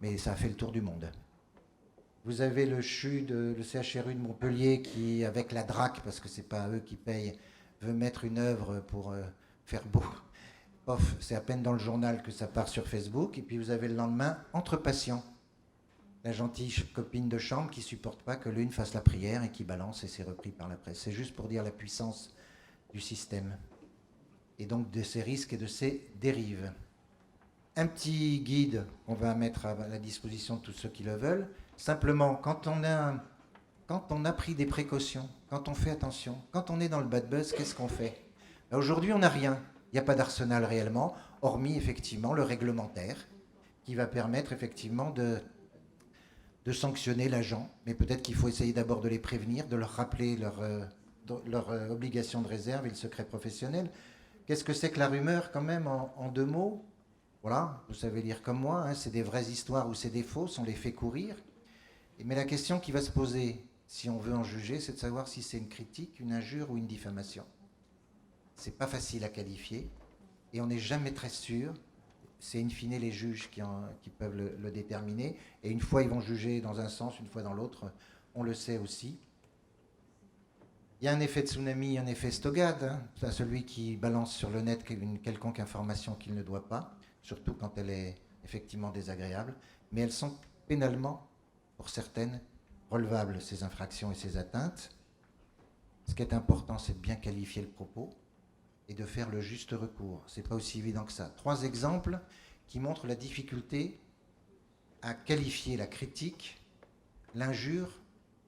Mais ça a fait le tour du monde. Vous avez le CHU, le CHRU de Montpellier qui, avec la DRAC, parce que c'est pas eux qui payent, veut mettre une œuvre pour faire beau. Pof, c'est à peine dans le journal que ça part sur Facebook. Et puis vous avez le lendemain, entre patients, la gentille copine de chambre qui supporte pas que l'une fasse la prière et qui balance et c'est repris par la presse. C'est juste pour dire la puissance du système et donc de ses risques et de ses dérives. Un petit guide qu'on va mettre à la disposition de tous ceux qui le veulent. Simplement, quand on a pris des précautions, quand on fait attention, quand on est dans le bad buzz, qu'est-ce qu'on fait? Aujourd'hui, on n'a rien. Il n'y a pas d'arsenal réellement, hormis effectivement le réglementaire qui va permettre effectivement de sanctionner l'agent, mais peut-être qu'il faut essayer d'abord de les prévenir, de leur rappeler leur obligation de réserve et le secret professionnel. Qu'est-ce que c'est que la rumeur, quand même, en 2 mots? Voilà, vous savez lire comme moi, c'est des vraies histoires ou c'est des fausses, on les fait courir. Mais la question qui va se poser, si on veut en juger, c'est de savoir si c'est une critique, une injure ou une diffamation. C'est pas facile à qualifier, et on n'est jamais très sûr. C'est in fine les juges qui peuvent le déterminer. Et une fois, ils vont juger dans un sens, une fois dans l'autre. On le sait aussi. Il y a un effet tsunami, un effet Stogad. Celui qui balance sur le net une quelconque information qu'il ne doit pas, surtout quand elle est effectivement désagréables, mais elles sont pénalement, pour certaines, relevables, ces infractions et ces atteintes. Ce qui est important, c'est de bien qualifier le propos et de faire le juste recours. Ce n'est pas aussi évident que ça. 3 exemples qui montrent la difficulté à qualifier la critique, l'injure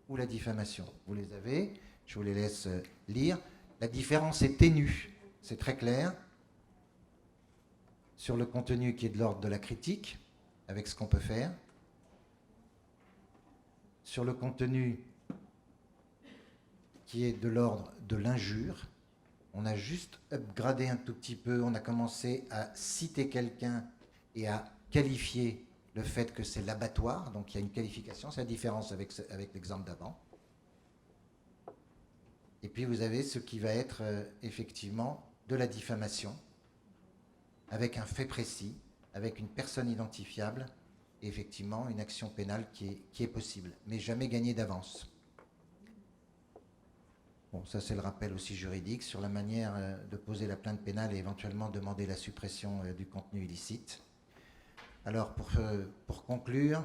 ou la diffamation. Vous les avez, je vous les laisse lire. La différence est ténue, c'est très clair, sur le contenu qui est de l'ordre de la critique, avec ce qu'on peut faire, sur le contenu qui est de l'ordre de l'injure. On a juste upgradé un tout petit peu, on a commencé à citer quelqu'un et à qualifier le fait que c'est l'abattoir, donc il y a une qualification, c'est la différence avec l'exemple d'avant. Et puis vous avez ce qui va être effectivement de la diffamation, avec un fait précis, avec une personne identifiable, et effectivement une action pénale qui est possible, mais jamais gagnée d'avance. Bon, ça c'est le rappel aussi juridique sur la manière de poser la plainte pénale et éventuellement demander la suppression du contenu illicite. Alors pour conclure,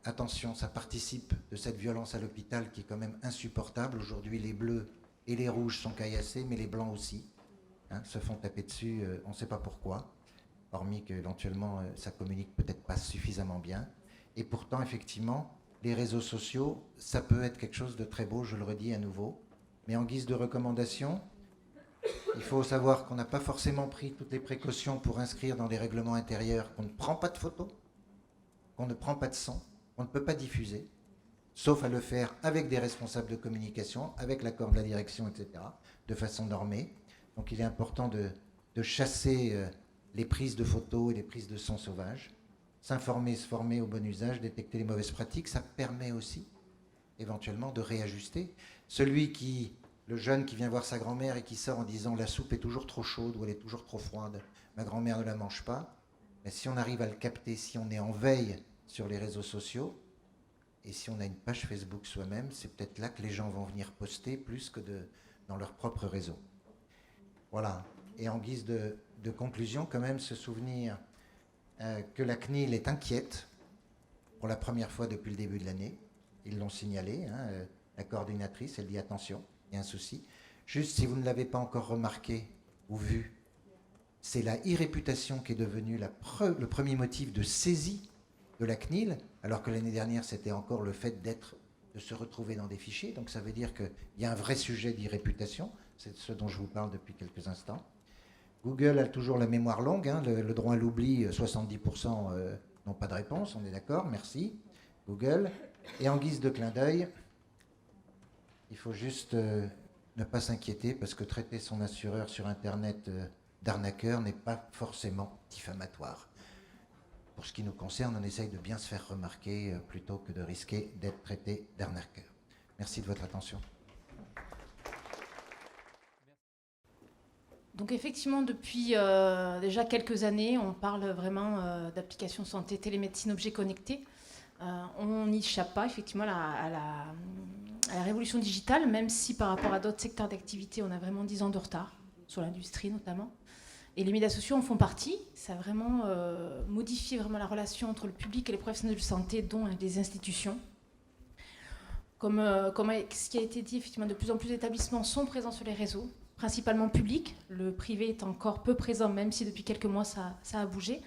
attention, ça participe de cette violence à l'hôpital qui est quand même insupportable. Aujourd'hui, les bleus et les rouges sont caillassés, mais les blancs aussi, se font taper dessus, on ne sait pas pourquoi, hormis qu'éventuellement ça communique peut-être pas suffisamment bien. Et pourtant, effectivement, les réseaux sociaux, ça peut être quelque chose de très beau, je le redis à nouveau. Mais en guise de recommandation, il faut savoir qu'on n'a pas forcément pris toutes les précautions pour inscrire dans les règlements intérieurs qu'on ne prend pas de photos, qu'on ne prend pas de son, qu'on ne peut pas diffuser, sauf à le faire avec des responsables de communication, avec l'accord de la direction, etc., de façon normée. Donc il est important de chasser les prises de photos et les prises de sons sauvages. S'informer, se former au bon usage, détecter les mauvaises pratiques, ça permet aussi éventuellement de réajuster. Le jeune qui vient voir sa grand-mère et qui sort en disant la soupe est toujours trop chaude ou elle est toujours trop froide, ma grand-mère ne la mange pas, mais si on arrive à le capter, si on est en veille sur les réseaux sociaux, et si on a une page Facebook soi-même, c'est peut-être là que les gens vont venir poster plus que dans leur propre réseau. Voilà. Et en guise de conclusion, quand même, se souvenir que la CNIL est inquiète pour la première fois depuis le début de l'année. Ils l'ont signalé, la coordinatrice, elle dit attention, il y a un souci. Juste si vous ne l'avez pas encore remarqué ou vu, c'est la e-réputation qui est devenue le premier motif de saisie de la CNIL, alors que l'année dernière, c'était encore le fait de se retrouver dans des fichiers. Donc ça veut dire qu'il y a un vrai sujet d'e-réputation, c'est ce dont je vous parle depuis quelques instants. Google a toujours la mémoire longue, le droit à l'oubli, 70% n'ont pas de réponse, on est d'accord, merci Google. Et en guise de clin d'œil, il faut juste ne pas s'inquiéter parce que traiter son assureur sur Internet d'arnaqueur n'est pas forcément diffamatoire. Pour ce qui nous concerne, on essaye de bien se faire remarquer plutôt que de risquer d'être traité d'arnaqueur. Merci de votre attention. Donc effectivement, depuis déjà quelques années, on parle vraiment d'applications santé, télémédecine, objets connectés. On n'y échappe pas effectivement à la révolution digitale, même si par rapport à d'autres secteurs d'activité, on a vraiment 10 ans de retard, sur l'industrie notamment. Et les médias sociaux en font partie. Ça a vraiment modifié vraiment la relation entre le public et les professionnels de santé, dont les institutions. Comme ce qui a été dit, effectivement, de plus en plus d'établissements sont présents sur les réseaux, principalement publics. Le privé est encore peu présent, même si depuis quelques mois, ça a bougé.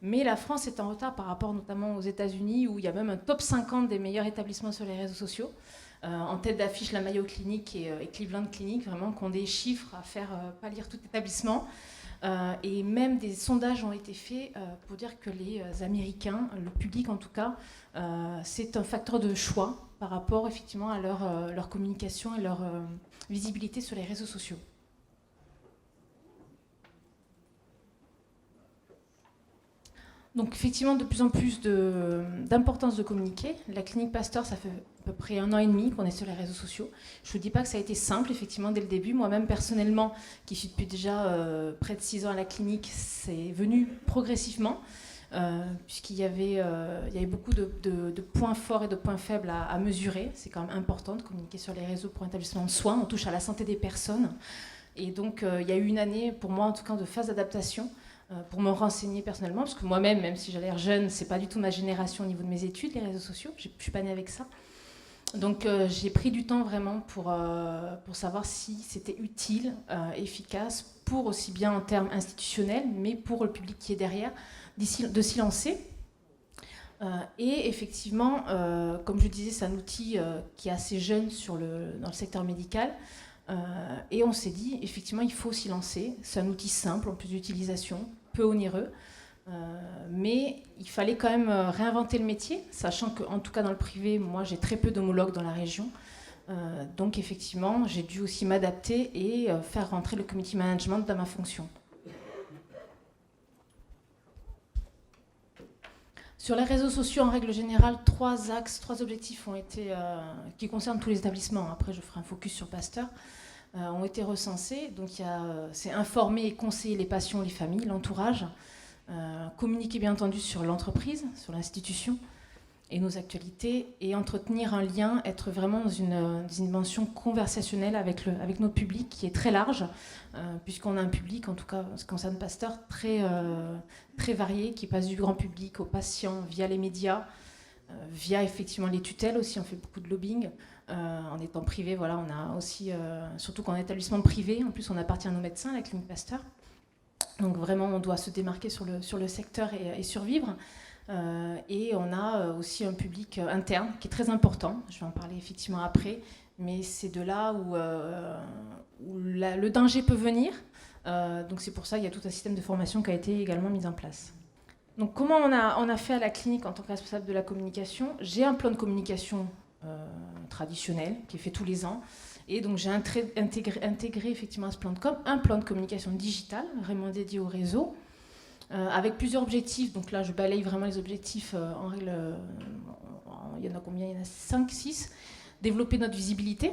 Mais la France est en retard par rapport notamment aux États-Unis, où il y a même un top 50 des meilleurs établissements sur les réseaux sociaux. En tête d'affiche, la Mayo Clinic et Cleveland Clinic, vraiment, qui ont des chiffres à faire pas lire tout établissement. Et même des sondages ont été faits pour dire que les Américains, le public en tout cas, c'est un facteur de choix par rapport effectivement à leur communication et leur visibilité sur les réseaux sociaux. Donc effectivement, de plus en plus d'importance de communiquer. La clinique Pasteur, ça fait à peu près 1 an et demi qu'on est sur les réseaux sociaux. Je ne vous dis pas que ça a été simple, effectivement, dès le début. Moi-même, personnellement, qui suis depuis déjà près de 6 ans à la clinique, c'est venu progressivement, puisqu'il y avait beaucoup de points forts et de points faibles à mesurer. C'est quand même important de communiquer sur les réseaux pour un établissement de soins. On touche à la santé des personnes. Et donc, il y a eu une année, pour moi en tout cas, de phase d'adaptation, pour me renseigner personnellement, parce que moi-même, même si j'ai l'air jeune, c'est pas du tout ma génération au niveau de mes études, les réseaux sociaux, je suis pas née avec ça. Donc j'ai pris du temps vraiment pour savoir si c'était utile, efficace, pour aussi bien en termes institutionnels, mais pour le public qui est derrière, de s'y lancer. Et effectivement, comme je disais, c'est un outil qui est assez jeune dans le secteur médical. Et on s'est dit, effectivement, il faut s'y lancer. C'est un outil simple, en plus d'utilisation, peu onéreux. Mais il fallait quand même réinventer le métier, sachant qu'en tout cas dans le privé, moi j'ai très peu d'homologues dans la région. Donc effectivement, j'ai dû aussi m'adapter et faire rentrer le community management dans ma fonction. Sur les réseaux sociaux, en règle générale, 3 axes, 3 objectifs ont été, qui concernent tous les établissements. Après, je ferai un focus sur Pasteur. Ont été recensés. Donc, c'est informer et conseiller les patients, les familles, l'entourage. Communiquer, bien entendu, sur l'entreprise, sur l'institution et nos actualités. Et entretenir un lien, être vraiment dans une dimension conversationnelle avec notre public, qui est très large, puisqu'on a un public, en tout cas, en ce qui concerne Pasteur, très varié, qui passe du grand public aux patients via les médias, via effectivement les tutelles aussi. On fait beaucoup de lobbying. En étant privé, voilà, on a aussi, surtout qu'en établissement privé, en plus on appartient à nos médecins, la clinique Pasteur. Donc vraiment, on doit se démarquer sur le secteur et survivre. Et on a aussi un public interne qui est très important. Je vais en parler effectivement après, mais c'est de là où le danger peut venir. Donc c'est pour ça qu'il y a tout un système de formation qui a été également mis en place. Donc comment on a fait à la clinique en tant que responsable de la communication? J'ai un plan de communication traditionnel qui est fait tous les ans. Et donc j'ai intégré effectivement à ce plan de com un plan de communication digitale vraiment dédié au réseau, avec plusieurs objectifs. Donc là je balaye vraiment les objectifs en règle. Il y en a combien? Il y en a 5, 6. Développer notre visibilité,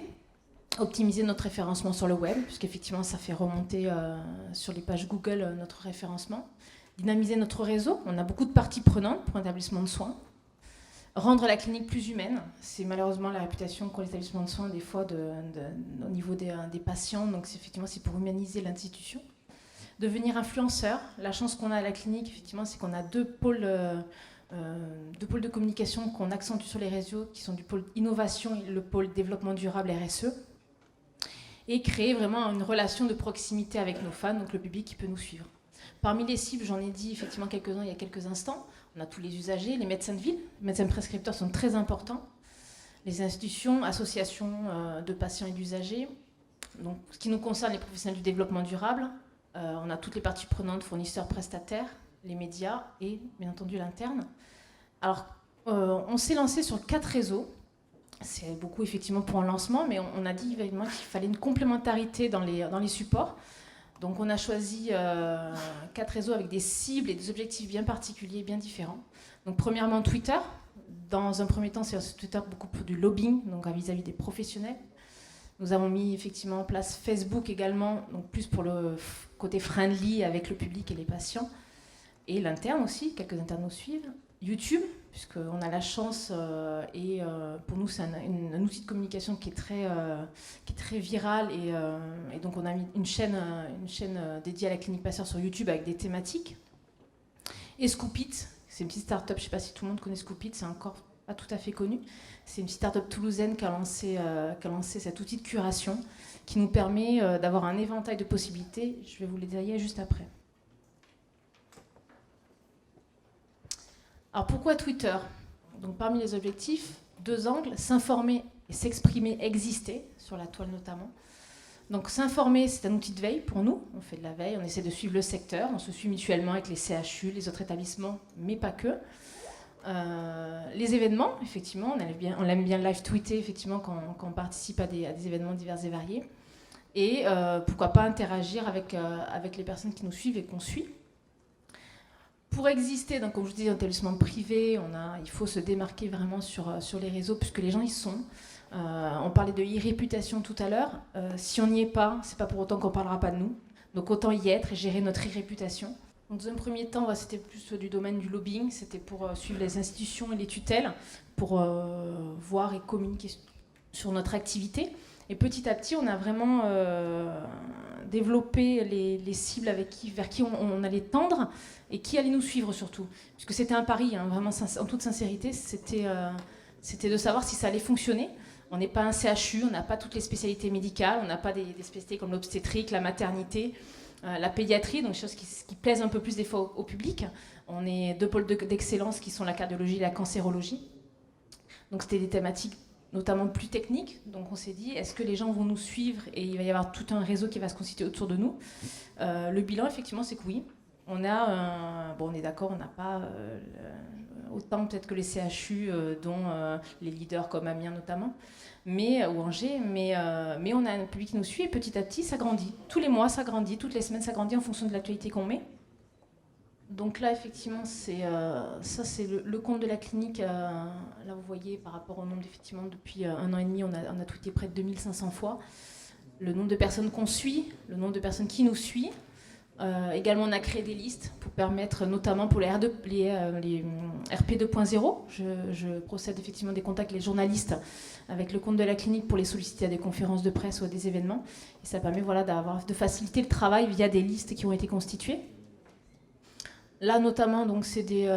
optimiser notre référencement sur le web, puisqu'effectivement ça fait remonter sur les pages Google notre référencement. Dynamiser notre réseau, on a beaucoup de parties prenantes pour un établissement de soins. Rendre la clinique plus humaine, c'est malheureusement la réputation qu'ont les établissements de soins des fois au niveau des patients, donc effectivement c'est pour humaniser l'institution. Devenir influenceur, la chance qu'on a à la clinique, effectivement, c'est qu'on a 2 pôles de communication qu'on accentue sur les réseaux, qui sont du pôle innovation et le pôle développement durable RSE, et créer vraiment une relation de proximité avec nos fans, donc le public qui peut nous suivre. Parmi les cibles, j'en ai dit effectivement quelques-uns il y a quelques instants. On a tous les usagers, les médecins de ville, les médecins prescripteurs sont très importants, les institutions, associations de patients et d'usagers. Donc, ce qui nous concerne, les professionnels du développement durable, on a toutes les parties prenantes, fournisseurs, prestataires, les médias et bien entendu l'interne. Alors, on s'est lancé sur 4 réseaux. C'est beaucoup effectivement pour un lancement, mais on a dit évidemment qu'il fallait une complémentarité dans les supports. Donc on a choisi 4 réseaux avec des cibles et des objectifs bien particuliers, bien différents. Donc premièrement Twitter. Dans un premier temps, c'est sur Twitter beaucoup pour du lobbying, donc vis-à-vis des professionnels. Nous avons mis effectivement en place Facebook également, donc plus pour le côté friendly avec le public et les patients. Et l'interne aussi, quelques internes nous suivent. YouTube, puisqu'on a la chance, pour nous c'est un outil de communication qui est très viral, et donc on a mis une chaîne dédiée à la clinique Pasteur sur YouTube avec des thématiques. Et Scoopit, c'est une petite start-up, je ne sais pas si tout le monde connaît Scoopit, c'est encore pas tout à fait connu. C'est une petite start-up toulousaine qui a lancé cet outil de curation qui nous permet d'avoir un éventail de possibilités. Je vais vous les détailler juste après. Alors pourquoi Twitter? Donc parmi les objectifs, 2 angles, s'informer et s'exprimer, exister, sur la toile notamment. Donc s'informer, c'est un outil de veille pour nous, on fait de la veille, on essaie de suivre le secteur, on se suit mutuellement avec les CHU, les autres établissements, mais pas que. Les événements, effectivement, on aime bien live tweeter effectivement, quand on participe à des événements divers et variés. Et pourquoi pas interagir avec les personnes qui nous suivent et qu'on suit. Pour exister, donc, comme je vous dis, dans l'établissement privé, il faut se démarquer vraiment sur les réseaux, puisque les gens y sont. On parlait de e-réputation tout à l'heure. Si on n'y est pas, c'est pas pour autant qu'on ne parlera pas de nous. Donc autant y être et gérer notre e-réputation. Donc, dans un premier temps, c'était plus du domaine du lobbying. C'était pour suivre les institutions et les tutelles, pour voir et communiquer sur notre activité. Et petit à petit, on a vraiment développé les cibles vers qui on allait tendre et qui allait nous suivre surtout. Puisque c'était un pari, hein, vraiment en toute sincérité, c'était de savoir si ça allait fonctionner. On n'est pas un CHU, on n'a pas toutes les spécialités médicales, on n'a pas des spécialités comme l'obstétrique, la maternité, la pédiatrie, donc des choses qui plaisent un peu plus des fois au public. On est 2 pôles d'excellence qui sont la cardiologie et la cancérologie. Donc c'était des thématiques notamment plus techniques. Donc on s'est dit, est-ce que les gens vont nous suivre et il va y avoir tout un réseau qui va se constituer autour de nous. Le bilan, effectivement, c'est que oui. On a on est d'accord, on n'a pas autant peut-être que les CHU, dont les leaders comme Amiens notamment, ou Angers, mais on a un public qui nous suit et petit à petit ça grandit. Tous les mois ça grandit, toutes les semaines ça grandit en fonction de l'actualité qu'on met. Donc là, effectivement, c'est le compte de la clinique. Là, vous voyez, par rapport au nombre, effectivement, depuis 1 an et demi, on a tweeté près de 2500 fois. Le nombre de personnes qu'on suit, le nombre de personnes qui nous suivent. Également, on a créé des listes pour permettre, notamment pour les RP 2.0. Je procède effectivement des contacts avec les journalistes avec le compte de la clinique pour les solliciter à des conférences de presse ou à des événements. Et ça permet de faciliter le travail via des listes qui ont été constituées. Là, notamment, donc, c'est des...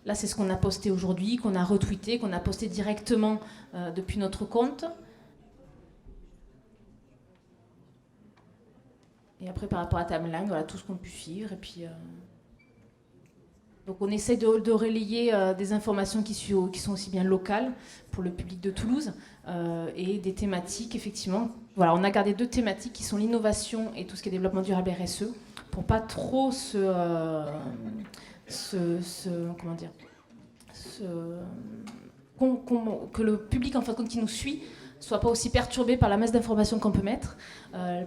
Là, c'est ce qu'on a posté aujourd'hui, qu'on a retweeté, qu'on a posté directement depuis notre compte. Et après, par rapport à Timeline, voilà tout ce qu'on peut suivre. Et puis, donc, on essaie de relayer des informations qui sont aussi bien locales pour le public de Toulouse et des thématiques, effectivement. Voilà, on a gardé 2 thématiques qui sont l'innovation et tout ce qui est développement durable RSE, pour pas trop que le public en fin de compte qui nous suit soit pas aussi perturbé par la masse d'informations qu'on peut mettre.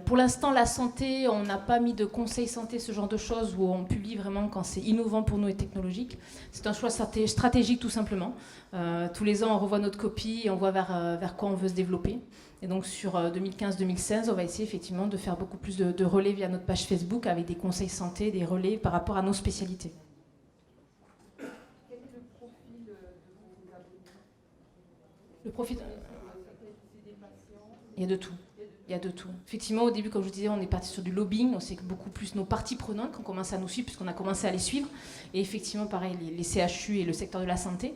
Pour l'instant, la santé, on n'a pas mis de conseils santé, ce genre de choses, où on publie vraiment quand c'est innovant pour nous et technologique. C'est un choix stratégique tout simplement. Tous les ans, on revoit notre copie et on voit vers quoi on veut se développer. Et donc sur 2015-2016, on va essayer effectivement de faire beaucoup plus de relais via notre page Facebook avec des conseils santé, des relais par rapport à nos spécialités. Quel est le profil de vos abonnés? Le profil... Il y a de tout. Il y a de tout. Effectivement, au début, comme je vous disais, on est parti sur du lobbying. On sait que beaucoup plus nos parties prenantes qui ont commencé à nous suivre, puisqu'on a commencé à les suivre. Et effectivement, pareil, les CHU et le secteur de la santé.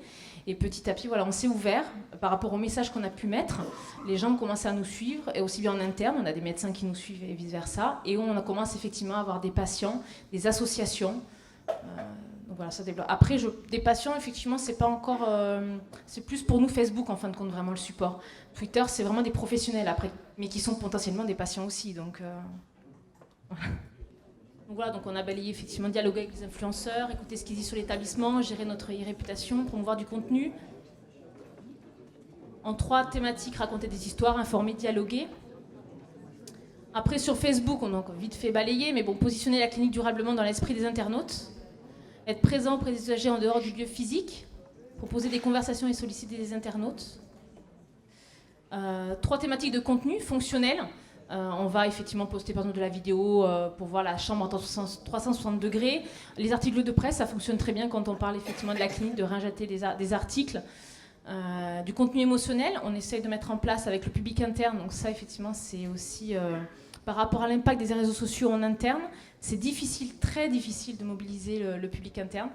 Et petit à petit, voilà, on s'est ouvert par rapport aux messages qu'on a pu mettre. Les gens ont commencé à nous suivre, et aussi bien en interne, on a des médecins qui nous suivent et vice-versa. Et on a commencé effectivement à avoir des patients, des associations. Donc voilà, ça développe. Après, des patients, effectivement, c'est pas encore... c'est plus pour nous Facebook, en fin de compte, vraiment le support. Twitter, c'est vraiment des professionnels, après, mais qui sont potentiellement des patients aussi. Donc voilà, donc on a balayé, effectivement, dialoguer avec les influenceurs, écouter ce qu'ils disent sur l'établissement, gérer notre réputation, promouvoir du contenu. En 3 thématiques, raconter des histoires, informer, dialoguer. Après, sur Facebook, on a encore vite fait balayer, mais bon, positionner la clinique durablement dans l'esprit des internautes. Être présent auprès des usagers en dehors du lieu physique, proposer des conversations et solliciter des internautes. 3 thématiques de contenu fonctionnel. On va effectivement poster par exemple de la vidéo pour voir la chambre en 360 degrés. Les articles de presse, ça fonctionne très bien quand on parle effectivement de la clinique, de réinjecter des articles. Du contenu émotionnel, on essaye de mettre en place avec le public interne. Donc ça, effectivement, c'est aussi par rapport à l'impact des réseaux sociaux en interne. C'est difficile, très difficile de mobiliser le public interne.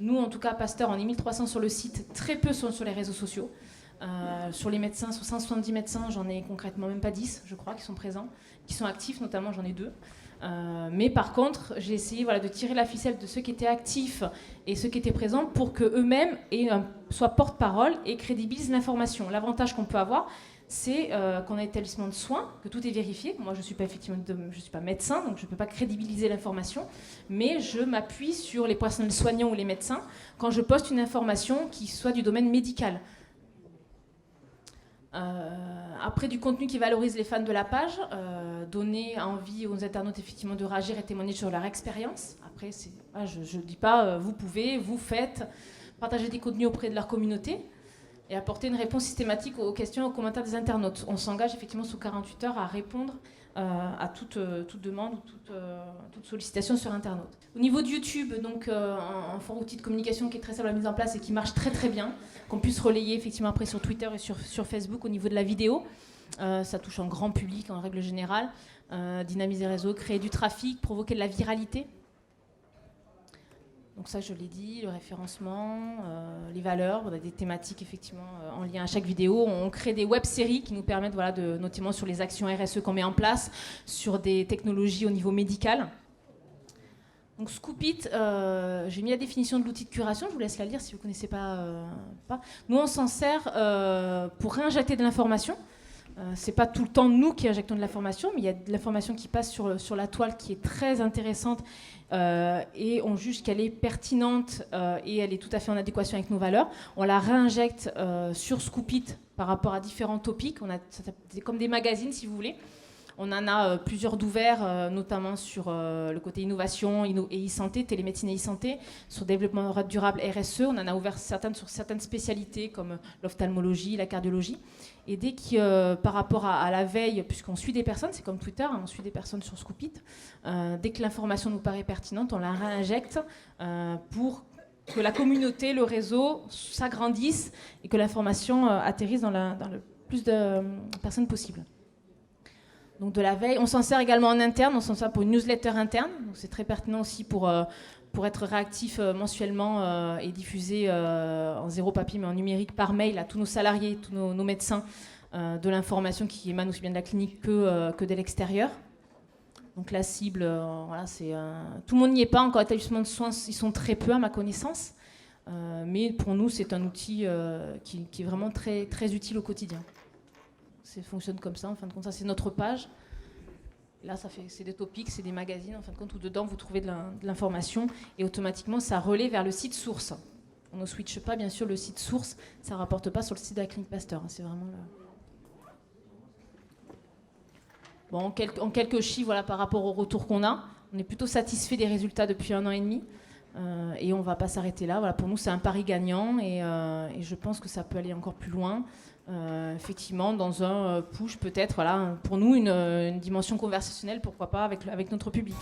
Nous, en tout cas, Pasteur, on est 1300 sur le site, très peu sont sur les réseaux sociaux. Sur les médecins, sur 170 médecins, j'en ai concrètement même pas 10, je crois, qui sont présents, qui sont actifs, notamment j'en ai 2. Mais par contre, j'ai essayé de tirer la ficelle de ceux qui étaient actifs et ceux qui étaient présents pour qu'eux-mêmes soient porte-parole et crédibilisent l'information. L'avantage qu'on peut avoir, c'est qu'on a un établissement de soins, que tout est vérifié. Moi, je ne suis pas médecin, donc je ne peux pas crédibiliser l'information, mais je m'appuie sur les personnels soignants ou les médecins quand je poste une information qui soit du domaine médical. Après, du contenu qui valorise les fans de la page, donner envie aux internautes effectivement de réagir et témoigner sur leur expérience. Après, je ne dis pas vous pouvez, vous faites, partager des contenus auprès de leur communauté et apporter une réponse systématique aux questions et aux commentaires des internautes. On s'engage effectivement sous 48 heures à répondre à toute demande ou toute sollicitation sur Internaute. Au niveau de YouTube, donc un fort outil de communication qui est très simple à mise en place et qui marche très très bien, qu'on puisse relayer effectivement après sur Twitter et sur Facebook au niveau de la vidéo. Ça touche un grand public en règle générale. Dynamiser les réseaux, créer du trafic, provoquer de la viralité. Donc ça, je l'ai dit, le référencement, les valeurs, on a des thématiques effectivement en lien à chaque vidéo. On crée des web-séries qui nous permettent, voilà, notamment sur les actions RSE qu'on met en place, sur des technologies au niveau médical. Donc Scoopit, j'ai mis la définition de l'outil de curation, je vous laisse la lire si vous ne connaissez pas. Nous, on s'en sert pour réinjecter de l'information. C'est pas tout le temps nous qui injectons de l'information, mais il y a de l'information qui passe sur la toile qui est très intéressante et on juge qu'elle est pertinente et elle est tout à fait en adéquation avec nos valeurs. On la réinjecte sur Scoopit par rapport à différents topics. C'est comme des magazines si vous voulez. On en a plusieurs d'ouverts, notamment sur le côté innovation et e-santé, télémédecine et e-santé, sur développement durable RSE. On en a ouvert certaines sur certaines spécialités comme l'ophtalmologie, la cardiologie. Et dès que, par rapport à la veille, puisqu'on suit des personnes, c'est comme Twitter, on suit des personnes sur Scoopit, dès que l'information nous paraît pertinente, on la réinjecte pour que la communauté, le réseau s'agrandisse et que l'information atterrisse dans le plus de personnes possible. Donc de la veille, on s'en sert également en interne, on s'en sert pour une newsletter interne, donc c'est très pertinent aussi pour être réactif mensuellement et diffuser en zéro papier mais en numérique par mail à tous nos salariés, tous nos médecins de l'information qui émane aussi bien de la clinique que de l'extérieur. Donc la cible, voilà, tout le monde n'y est pas encore, établissement de soins, ils sont très peu à ma connaissance, mais pour nous c'est un outil qui est vraiment très, très utile au quotidien. Ça fonctionne comme ça, en fin de compte, ça c'est notre page. Là, c'est des topics, c'est des magazines, en fin de compte, où dedans vous trouvez de l'information et automatiquement ça relaie vers le site source. On ne switche pas, bien sûr, le site source, ça ne rapporte pas sur le site de la Clinique Pasteur. C'est vraiment Bon, en quelques chiffres, voilà, par rapport au retour qu'on a, on est plutôt satisfait des résultats depuis 1 an et demi. Et on ne va pas s'arrêter là. Voilà, pour nous, c'est un pari gagnant et je pense que ça peut aller encore plus loin. Effectivement, dans un push peut-être, voilà, pour nous, une dimension conversationnelle, pourquoi pas, avec notre public.